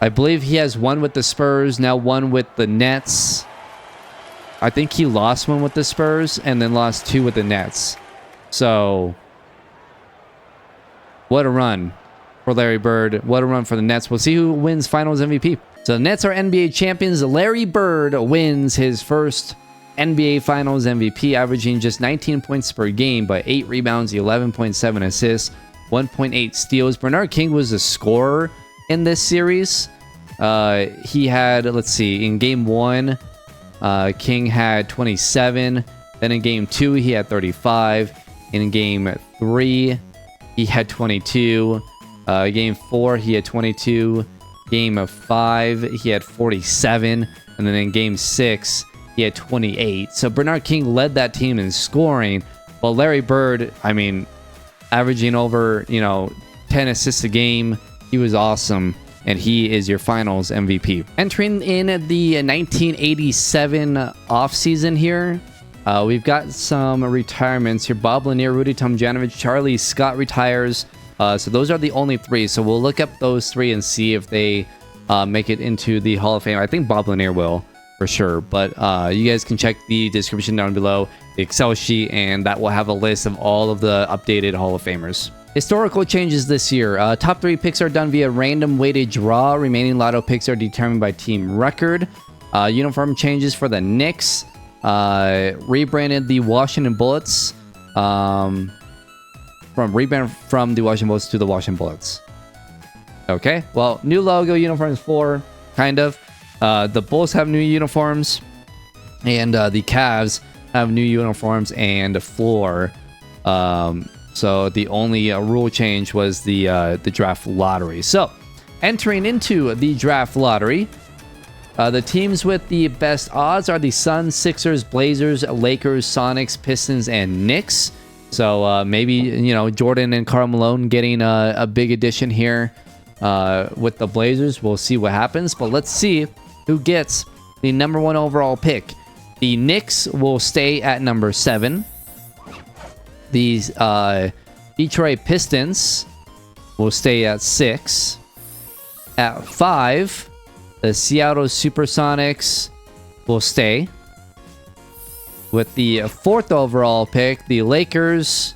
I believe he has one with the Spurs, now one with the Nets. I think he lost one with the Spurs and then lost 2 with the Nets. So, what a run for Larry Bird. What a run for the Nets. We'll see who wins Finals MVP. So the Nets are NBA champions. Larry Bird wins his first NBA Finals MVP, averaging just 19 points per game, but 8 rebounds, 11.7 assists, 1.8 steals. Bernard King was a scorer in this series. He had, let's see, in game 1, King had 27. Then in game 2, he had 35. In game 3, he had 22. Game 4, he had 22. Game 5, he had 47. And then in game 6, he had 28. So Bernard King led that team in scoring. While Larry Bird, I mean, averaging over, 10 assists a game. He was awesome. And he is your Finals MVP. Entering in the 1987 offseason here, we've got some retirements here. Bob Lanier, Rudy Tomjanovich, Charlie Scott retires. So those are the only 3. So we'll look up those 3 and see if they make it into the Hall of Fame. I think Bob Lanier will, for sure. But you guys can check the description down below, the Excel sheet, and that will have a list of all of the updated Hall of Famers. Historical changes this year. Top 3 picks are done via random weighted draw. Remaining lotto picks are determined by team record. Uniform changes for the Knicks. Rebranded the Washington Bullets. Rebrand from the Washington Bullets to the Washington Bullets. Okay, well, new logo, uniforms 4, kind of. The Bulls have new uniforms, and the Cavs have new uniforms and 4. So the only rule change was the draft lottery. So, entering into the draft lottery, the teams with the best odds are the Suns, Sixers, Blazers, Lakers, Sonics, Pistons, and Knicks. So maybe, Jordan and Karl Malone getting a big addition here with the Blazers. We'll see what happens. But let's see who gets the number 1 overall pick. The Knicks will stay at number 7. The Detroit Pistons will stay at 6. At 5, the Seattle Supersonics will stay. With the 4th overall pick, the Lakers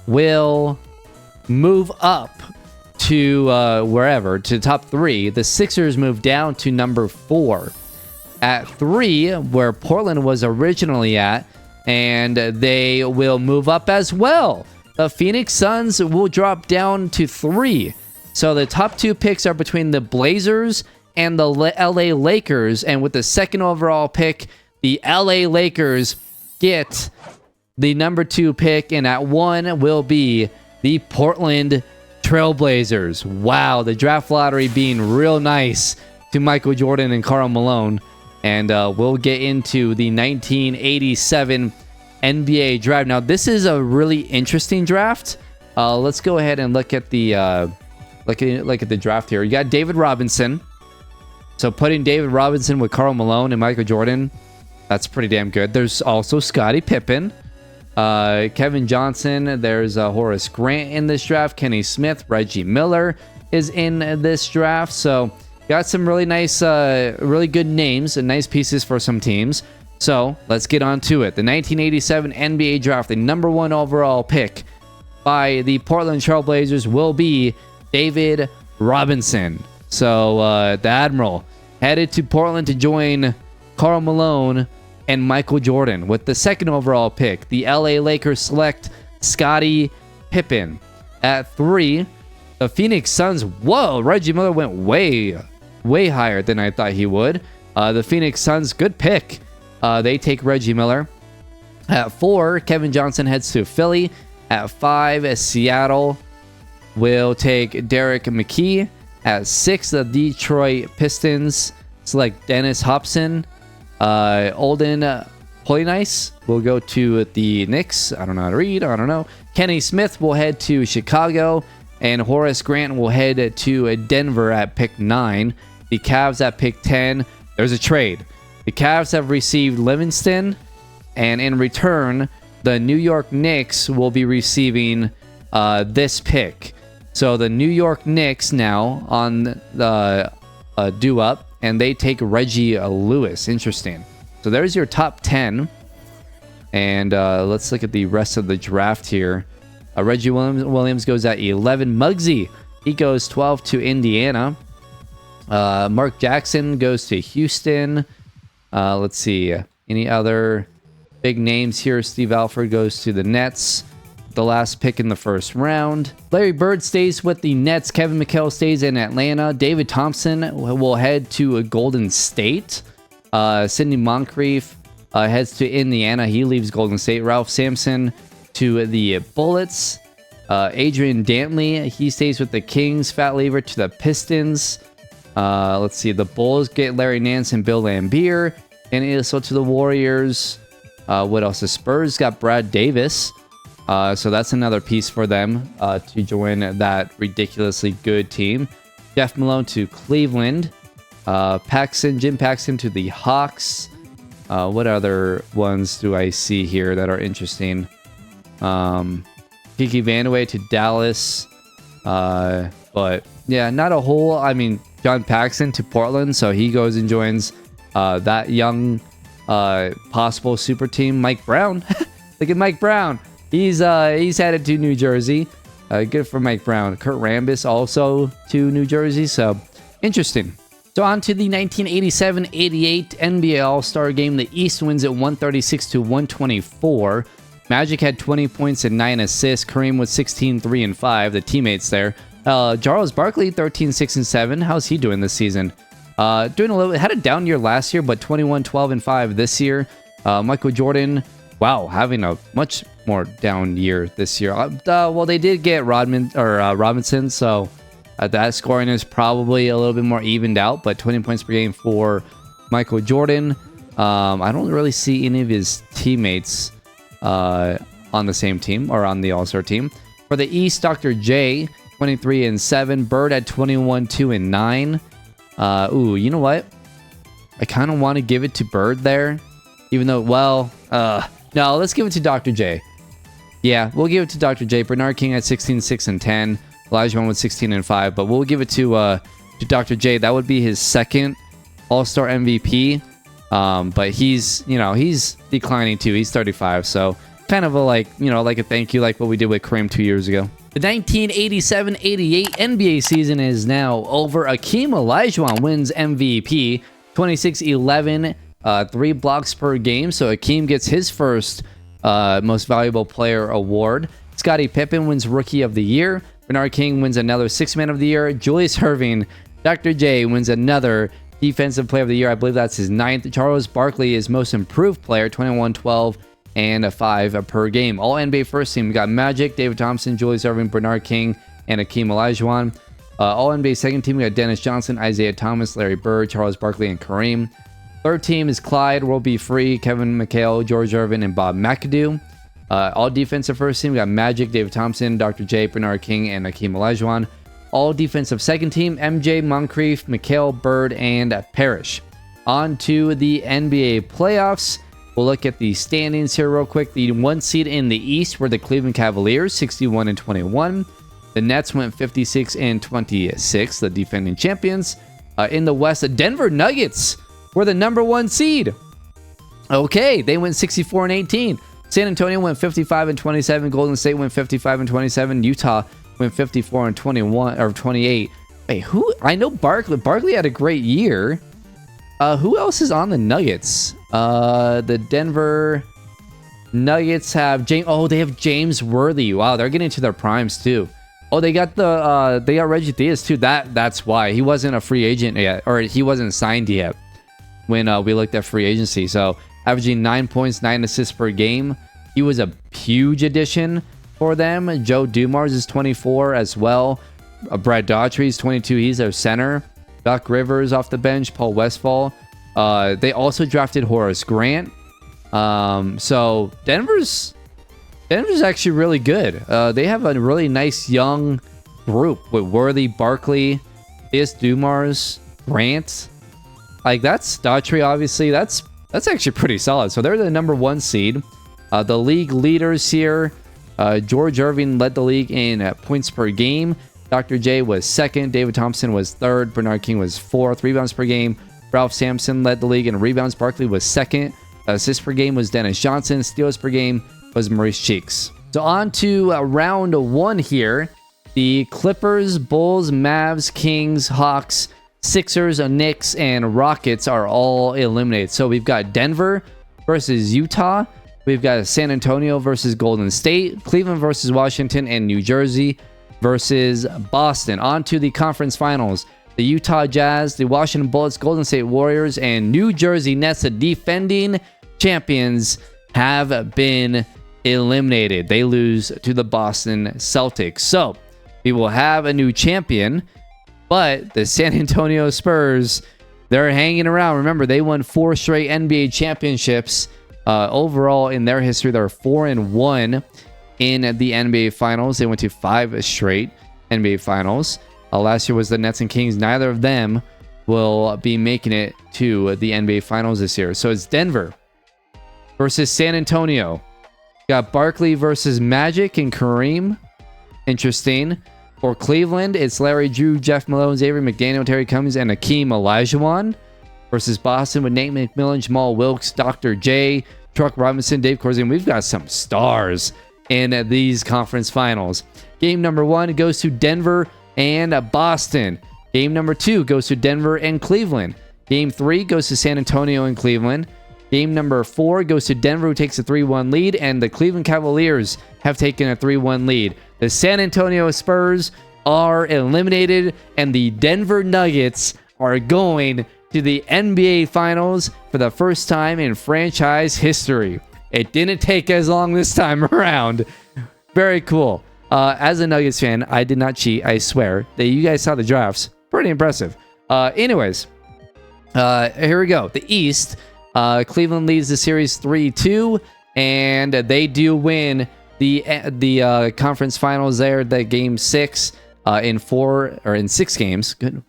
will move up to wherever, to top 3. The Sixers move down to number 4. At 3, where Portland was originally at, and they will move up as well. The Phoenix Suns will drop down to 3. So the top 2 picks are between the Blazers and the LA Lakers. And with the 2nd overall pick, the LA Lakers get the number 2 pick. And at 1 will be the Portland Trailblazers. Wow, the draft lottery being real nice to Michael Jordan and Karl Malone. And we'll get into the 1987 NBA draft. Now, this is a really interesting draft. Let's go ahead and look at the look at the draft here. You got David Robinson. So putting David Robinson with Karl Malone and Michael Jordan, that's pretty damn good. There's also Scottie Pippen, Kevin Johnson. There's Horace Grant in this draft. Kenny Smith, Reggie Miller is in this draft. So got some really nice, really good names and nice pieces for some teams. So let's get on to it. The 1987 NBA draft, the number 1 overall pick by the Portland Trail Blazers will be David Robinson. So the Admiral headed to Portland to join Karl Malone and Michael Jordan. With the 2nd overall pick, the LA Lakers select Scottie Pippen. At 3, the Phoenix Suns. Whoa, Reggie Miller went way higher than I thought he would. The Phoenix Suns, good pick. They take Reggie Miller. At 4, Kevin Johnson heads to Philly. At 5, Seattle will take Derek McKee. At 6, the Detroit Pistons select Dennis Hobson. Olden Polynice will go to the Knicks. I don't know how to read. I don't know. Kenny Smith will head to Chicago. And Horace Grant will head to Denver at pick 9. The Cavs at pick 10. There's a trade. The Cavs have received Livingston. And in return, the New York Knicks will be receiving this pick. So the New York Knicks now on the due up. And they take Reggie Lewis. Interesting. So there's your top 10. And let's look at the rest of the draft here. Reggie Williams goes at 11. Muggsy, he goes 12 to Indiana. Mark Jackson goes to Houston. Let's see. Any other big names here? Steve Alford goes to the Nets. The last pick in the first round. Larry Bird stays with the Nets. Kevin McHale stays in Atlanta. David Thompson will head to Golden State. Sidney Moncrief heads to Indiana. He leaves Golden State. Ralph Sampson to the Bullets. Adrian Dantley, he stays with the Kings. Fat Lever to the Pistons. Let's see. The Bulls get Larry Nance and Bill Laimbeer. And also to the Warriors. What else? The Spurs got Brad Davis. So that's another piece for them to join that ridiculously good team. Jeff Malone to Cleveland. Jim Paxson to the Hawks. What other ones do I see here that are interesting? Kiki Vandeweghe to Dallas. But yeah, not a whole. I mean, John Paxson to Portland. So he goes and joins that young possible super team. Mike Brown. Look at Mike Brown. He's headed to New Jersey. Good for Mike Brown. Kurt Rambis also to New Jersey. So interesting. So on to the 1987-88 NBA All-Star Game. The East wins at 136 to 124. Magic had 20 points and 9 assists. Kareem with 16, 3, and 5. The teammates there. Charles Barkley, 13, 6, and 7. How's he doing this season? Doing a little. Had a down year last year, but 21, 12, and 5 this year. Michael Jordan, wow, having a much more down year this year. Well, they did get Robinson, so that scoring is probably a little bit more evened out. But 20 points per game for Michael Jordan. I don't really see any of his teammates on the same team or on the All-Star team. For the East, Dr. J, 23 and 7. Bird at 21, 2, and 9. Ooh, you know what? I kind of want to give it to Bird there, even though, well, no, let's give it to Dr. J. Yeah, we'll give it to Dr. J. Bernard King at 16, 6, and 10. Elijah with 16 and 5, but we'll give it to Dr. J. That would be his second All-Star MVP. But he's declining too. He's 35, so kind of like a thank you, like what we did with Kareem 2 years ago. The 1987-88 NBA season is now over. Akeem Olajuwon wins MVP, 26-11, 3 blocks per game. So Akeem gets his first Most Valuable Player award. Scottie Pippen wins Rookie of the Year. Bernard King wins another Sixth Man of the Year. Julius Erving, Dr. J wins another Defensive Player of the Year. I believe that's his 9th. Charles Barkley is Most Improved Player, 21, 12, and a 5 per game. All NBA first team. We got Magic, David Thompson, Julius Erving, Bernard King, and Akeem Olajuwon. All NBA second team. We got Dennis Johnson, Isaiah Thomas, Larry Bird, Charles Barkley, and Kareem. Third team is Clyde, World B. Free, Kevin McHale, George Irvin, and Bob McAdoo. All defensive first team. We got Magic, David Thompson, Dr. J, Bernard King, and Akeem Olajuwon. All defensive second team, MJ, Moncrief, McHale, Bird, and Parrish. On to the NBA playoffs. We'll look at the standings here real quick. The 1 seed in the East were the Cleveland Cavaliers, 61 and 21. The Nets went 56 and 26, the defending champions. In the West, the Denver Nuggets were the number 1 seed. Okay, they went 64 and 18. San Antonio went 55 and 27. Golden State went 55 and 27. Utah went 54 and 21 or 28. Wait, who? I know Barkley. Barkley had a great year. Who else is on the Nuggets? The Denver Nuggets have James. Oh, they have James Worthy. Wow, they're getting to their primes too. Oh, they got Reggie Theus too. That's why he wasn't a free agent yet, or he wasn't signed yet when we looked at free agency. So averaging 9 points, 9 assists per game. He was a huge addition for them. Joe Dumars is 24 as well. Brad Daughtry is 22. He's their center. Doc Rivers off the bench, Paul Westphal. They also drafted Horace Grant. So Denver's actually really good. They have a really nice young group with Worthy, Barkley, BSTOW, Grant. Like that's Daughtry, obviously. That's actually pretty solid. So they're the number 1 seed. The league leaders here. George Irving led the league in points per game. Dr. J was 2nd. David Thompson was 3rd. Bernard King was 4th. Rebounds per game. Ralph Sampson led the league in rebounds. Barkley was 2nd. Assists per game was Dennis Johnson. Steals per game was Maurice Cheeks. So on to round 1 here. The Clippers, Bulls, Mavs, Kings, Hawks, Sixers, Knicks, and Rockets are all eliminated. So we've got Denver versus Utah. We've got San Antonio versus Golden State, Cleveland versus Washington, and New Jersey versus Boston. On to the conference finals. The Utah Jazz, the Washington Bullets, Golden State Warriors, and New Jersey Nets, the defending champions, have been eliminated. They lose to the Boston Celtics. So we will have a new champion, but the San Antonio Spurs, they're hanging around. Remember, they won 4 straight NBA championships. Overall, in their history, they're 4-1 in the NBA Finals. They went to 5 straight NBA Finals. Last year was the Nets and Kings. Neither of them will be making it to the NBA Finals this year. So it's Denver versus San Antonio. Got Barkley versus Magic and Kareem. Interesting. For Cleveland, it's Larry Drew, Jeff Malone, Xavier McDaniel, Terry Cummings, and Hakeem Olajuwon. Versus Boston with Nate McMillan, Jamal Wilkes, Dr. J, Truck Robinson, Dave Corzine. We've got some stars in these conference finals. Game number 1 goes to Denver and Boston. Game number 2 goes to Denver and Cleveland. Game 3 goes to San Antonio and Cleveland. Game number 4 goes to Denver, who takes a 3-1 lead, and the Cleveland Cavaliers have taken a 3-1 lead. The San Antonio Spurs are eliminated, and the Denver Nuggets are going to the NBA Finals for the first time in franchise history. It didn't take as long this time around. Very cool. As a Nuggets fan, I did not cheat. I swear that you guys saw the drafts. Pretty impressive. Anyways, here we go. The East. Cleveland leads the series 3-2, and they do win the conference finals there. The game 6 in 6 games. Good.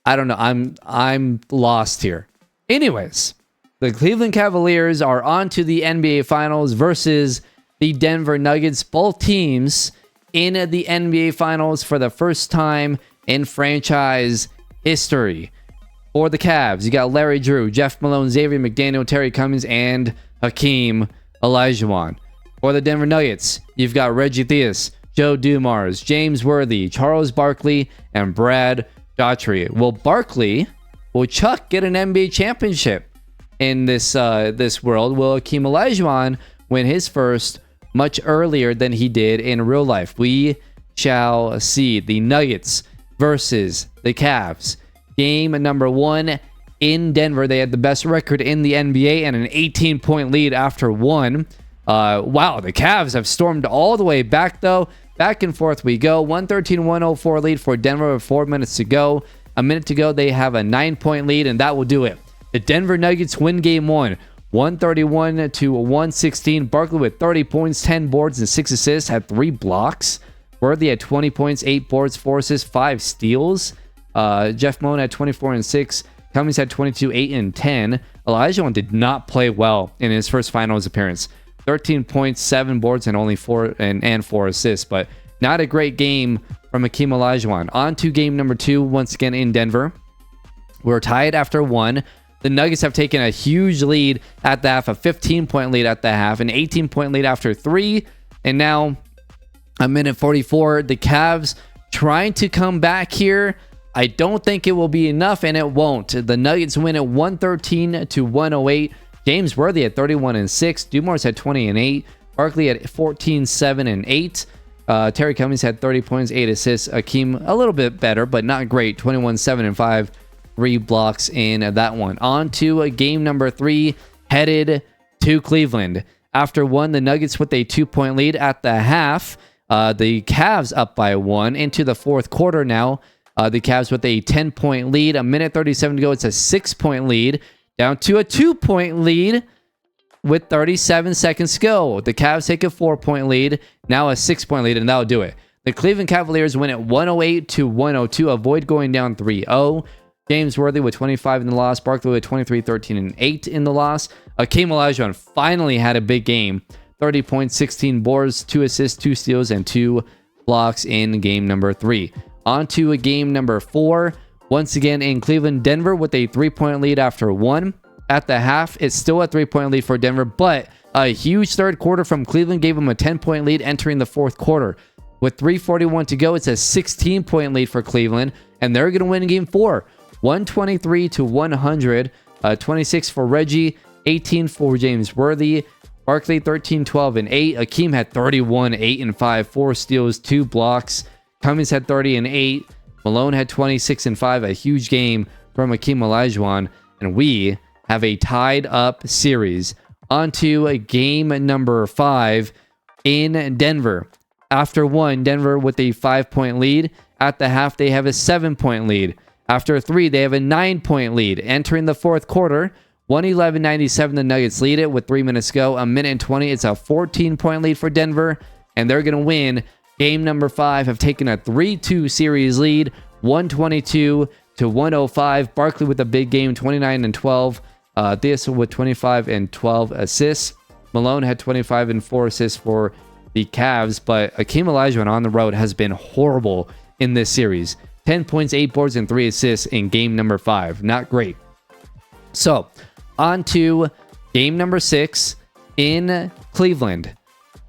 I don't know. I'm lost here. Anyways, the Cleveland Cavaliers are on to the NBA Finals versus the Denver Nuggets. Both teams in the NBA Finals for the first time in franchise history. For the Cavs, you got Larry Drew, Jeff Malone, Xavier McDaniel, Terry Cummings, and Hakeem Olajuwon. For the Denver Nuggets, you've got Reggie Theus, Joe Dumars, James Worthy, Charles Barkley, and Brad Daughtry. Will Chuck get an NBA championship in this world? Will Hakeem Olajuwon win his first much earlier than he did in real life? We shall see. The Nuggets versus the Cavs. Game number 1 in Denver. They had the best record in the NBA and an 18-point lead after 1. Wow, the Cavs have stormed all the way back, though. Back and forth we go. 113-104 lead for Denver with 4 minutes to go. A minute to go, they have a 9-point lead, and that will do it. The Denver Nuggets win game 1, 131-116. Barkley with 30 points, 10 boards, and 6 assists, had 3 blocks. Worthy had 20 points, 8 boards, 4 assists, 5 steals. Jeff Malone had 24 and 6. Cummings had 22, 8, and 10. Olajuwon did not play well in his first finals appearance. 13 points, 7 boards, and only 4 assists, but not a great game from Hakeem Olajuwon. On to game number 2, once again in Denver. We're tied after 1. The Nuggets have taken a huge lead at the half, a 15-point lead at the half, an 18-point lead after 3, and now a minute 44. The Cavs trying to come back here. I don't think it will be enough, and it won't. The Nuggets win at 113-108. James Worthy had 31 and 6. Dumars had 20 and 8. Barkley had 14, 7, and 8. Terry Cummings had 30 points, 8 assists. Hakeem a little bit better, but not great. 21, 7, and 5. 3 blocks in that one. On to game number 3, headed to Cleveland. After 1, the Nuggets with a 2-point lead at the half. The Cavs up by 1 into the fourth quarter now. The Cavs with a 10-point lead. A minute 37 to go. It's a 6-point lead. Down to a 2-point lead with 37 seconds to go. The Cavs take a 4-point lead. Now a 6-point lead, and that'll do it. The Cleveland Cavaliers win at 108-102. Avoid going down 3-0. James Worthy with 25 in the loss. Barkley with 23, 13, and 8 in the loss. Akeem Olajuwon finally had a big game. 30 points, 16 boards, 2 assists, 2 steals, and 2 blocks in game number 3. On to a game number 4. Once again in Cleveland, Denver with a 3-point lead after 1. At the half, it's still a 3-point lead for Denver, but a huge third quarter from Cleveland gave them a 10-point lead entering the fourth quarter. With 3:41 to go, it's a 16-point lead for Cleveland, and they're going to win game 4. 123-100. 26 for Reggie, 18 for James Worthy. Barkley 13, 12, and 8. Akeem had 31, 8, and 5, 4 steals, 2 blocks. Cummings had 30 and 8. Malone had 26 and 5. A huge game from Akeem Olajuwon, and we have a tied up series. On to a game number 5 in Denver. After 1, Denver with a 5-point lead. At the half, they have a 7-point lead. After 3, they have a 9-point lead. Entering the fourth quarter, 111-97, the Nuggets lead it with 3 minutes to go. A minute and 20, it's a 14-point lead for Denver, and they're going to win game number 5, have taken a 3-2 series lead, 122-105. Barkley with a big game, 29 and 12. This with 25 and 12 assists. Malone had 25 and 4 assists for the Cavs, but Akeem Olajuwon on the road has been horrible in this series. 10 points, 8 boards, and 3 assists in game number 5. Not great. So, on to game number 6 in Cleveland.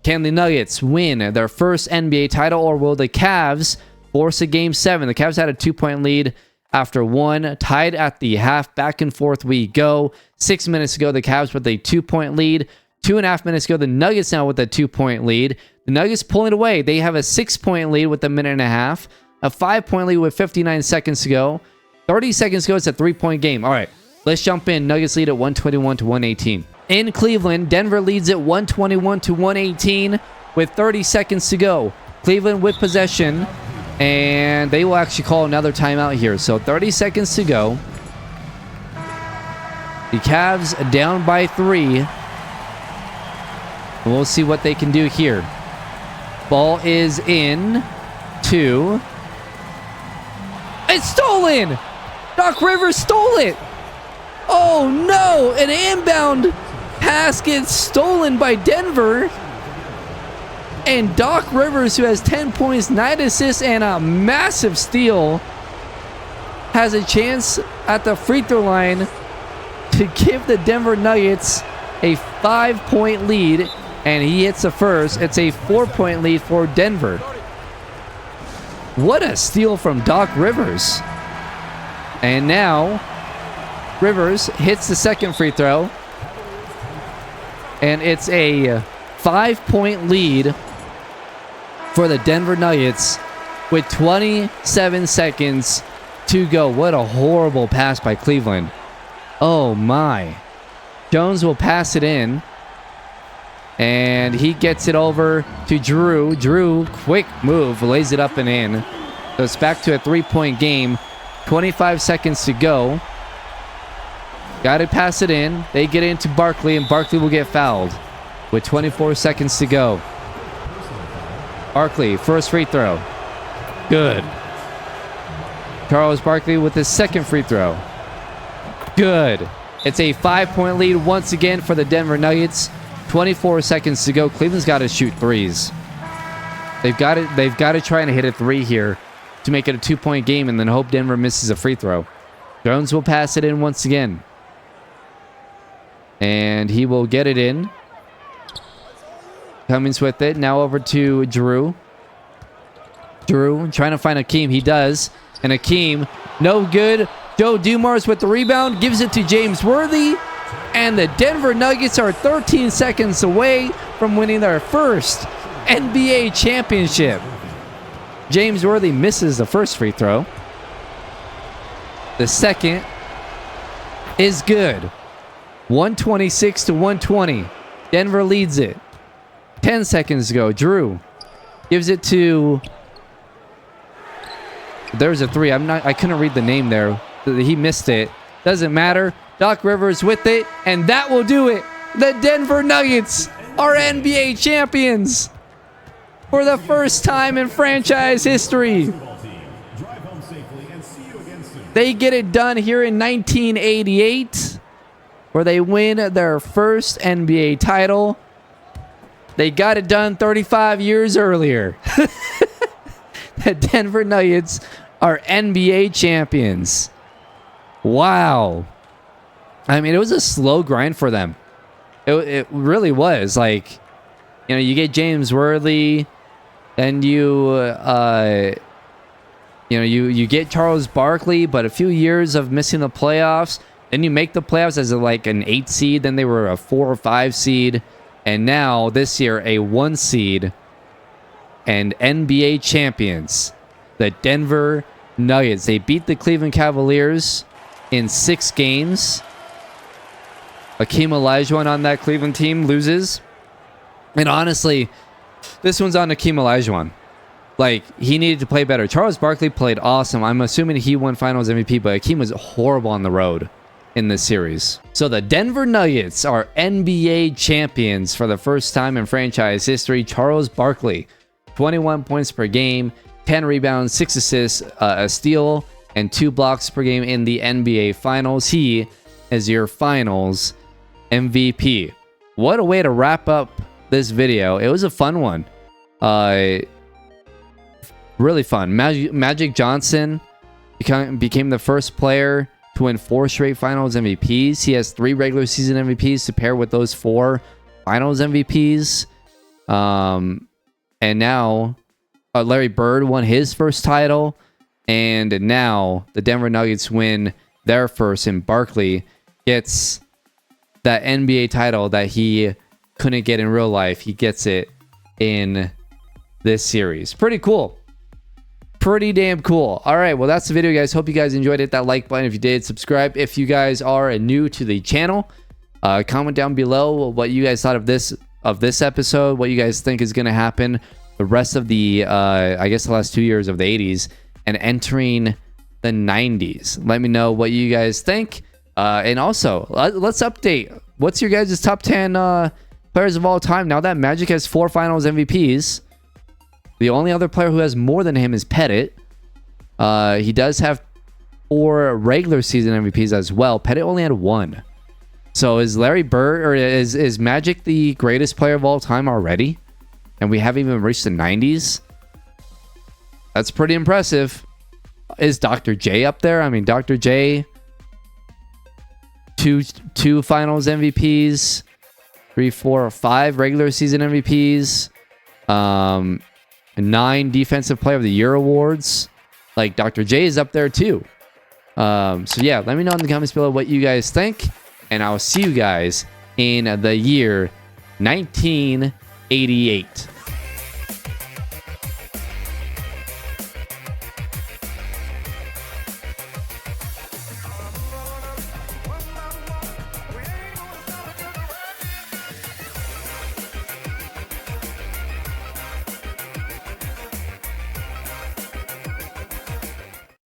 Can the Nuggets win their first NBA title, or will the Cavs force a game 7? The Cavs had a 2-point lead after 1, tied at the half. Back and forth we go. 6 minutes ago, the Cavs with a 2-point lead. 2.5 minutes ago, the Nuggets now with a 2-point lead. The Nuggets pulling away. They have a 6-point lead with a minute and a half. A 5-point lead with 59 seconds to go. 30 seconds to go. It's a 3-point game. All right, let's jump in. Nuggets lead at 121-118. In Cleveland, Denver leads at 121-118 with 30 seconds to go. Cleveland with possession, and they will actually call another timeout here. So 30 seconds to go. The Cavs down by 3. We'll see what they can do here. Ball is in to... It's stolen! Doc Rivers stole it! Oh no! An inbound pass gets stolen by Denver. And Doc Rivers, who has 10 points, 9 assists, and a massive steal, has a chance at the free throw line to give the Denver Nuggets a 5-point lead. And he hits the first. It's a 4-point lead for Denver. What a steal from Doc Rivers. And now, Rivers hits the second free throw. And it's a 5-point lead for the Denver Nuggets with 27 seconds to go. What a horrible pass by Cleveland. Oh my. Jones will pass it in. And he gets it over to Drew. Drew, quick move, lays it up and in. So it's back to a 3-point game. 25 seconds to go. Got to pass it in. They get into Barkley, and Barkley will get fouled with 24 seconds to go. Barkley, first free throw. Good. Charles Barkley with his second free throw. Good. It's a 5-point lead once again for the Denver Nuggets. 24 seconds to go. Cleveland's got to shoot threes. They've got to try and hit a 3 here to make it a 2-point game, and then hope Denver misses a free throw. Jones will pass it in once again. And he will get it in. Cummings with it. Now over to Drew. Drew trying to find Akeem. He does. And Akeem, no good. Joe Dumars with the rebound. Gives it to James Worthy. And the Denver Nuggets are 13 seconds away from winning their first NBA championship. James Worthy misses the first free throw. The second is good. 126-120. Denver leads it. 10 seconds to go. Drew gives it to There's a 3. I couldn't read the name there. He missed it. Doesn't matter. Doc Rivers with it, and that will do it. The Denver Nuggets are NBA champions for the first time in franchise history. They get it done here in 1988, where they win their first NBA title. They got it done 35 years earlier. The Denver Nuggets are NBA champions. Wow. I mean, it was a slow grind for them. It really was. Like, you know, you get James Worthy, then you get Charles Barkley, but a few years of missing the playoffs. Then you make the playoffs as an 8 seed. Then they were a 4 or 5 seed. And now, this year, a 1 seed. And NBA champions. The Denver Nuggets. They beat the Cleveland Cavaliers in 6 games. Hakeem Olajuwon on that Cleveland team loses. And honestly, this one's on Hakeem Olajuwon. Like, he needed to play better. Charles Barkley played awesome. I'm assuming he won Finals MVP, but Hakeem was horrible on the road in this series. So the Denver Nuggets are NBA champions for the first time in franchise history. Charles Barkley, 21 points per game, 10 rebounds, 6 assists, a steal, and 2 blocks per game in the NBA Finals. He is your Finals MVP. What a way to wrap up this video. It was a fun one. Really fun. Magic Johnson became the first player to win 4 straight Finals MVPs. He has 3 regular season MVPs to pair with those 4 Finals MVPs. And now Larry Bird won his first title. And now the Denver Nuggets win their first, and Barkley gets that NBA title that he couldn't get in real life. He gets it in this series. Pretty cool. Pretty damn cool. All right, well, that's the video, guys. Hope you guys enjoyed it. Hit that like button if you did. Subscribe if you guys are new to the channel. Comment down below what you guys thought of this episode, what you guys think is going to happen the rest of the I guess the last 2 years of the 80s and entering the 90s. Let me know what you guys think. And also, let's update. What's your guys' top 10 players of all time? Now that Magic has 4 Finals MVPs, the only other player who has more than him is Pettit. He does have 4 regular season MVPs as well. Pettit only had 1. So is Larry Bird, or is Magic the greatest player of all time already? And we haven't even reached the 90s? That's pretty impressive. Is Dr. J up there? I mean, Dr. J, two Finals MVPs, 3, 4, 5 regular season MVPs, 9 Defensive Player of the Year awards. Like, Dr. J is up there too. So yeah, let me know in the comments below what you guys think, and I'll see you guys in the year 1988.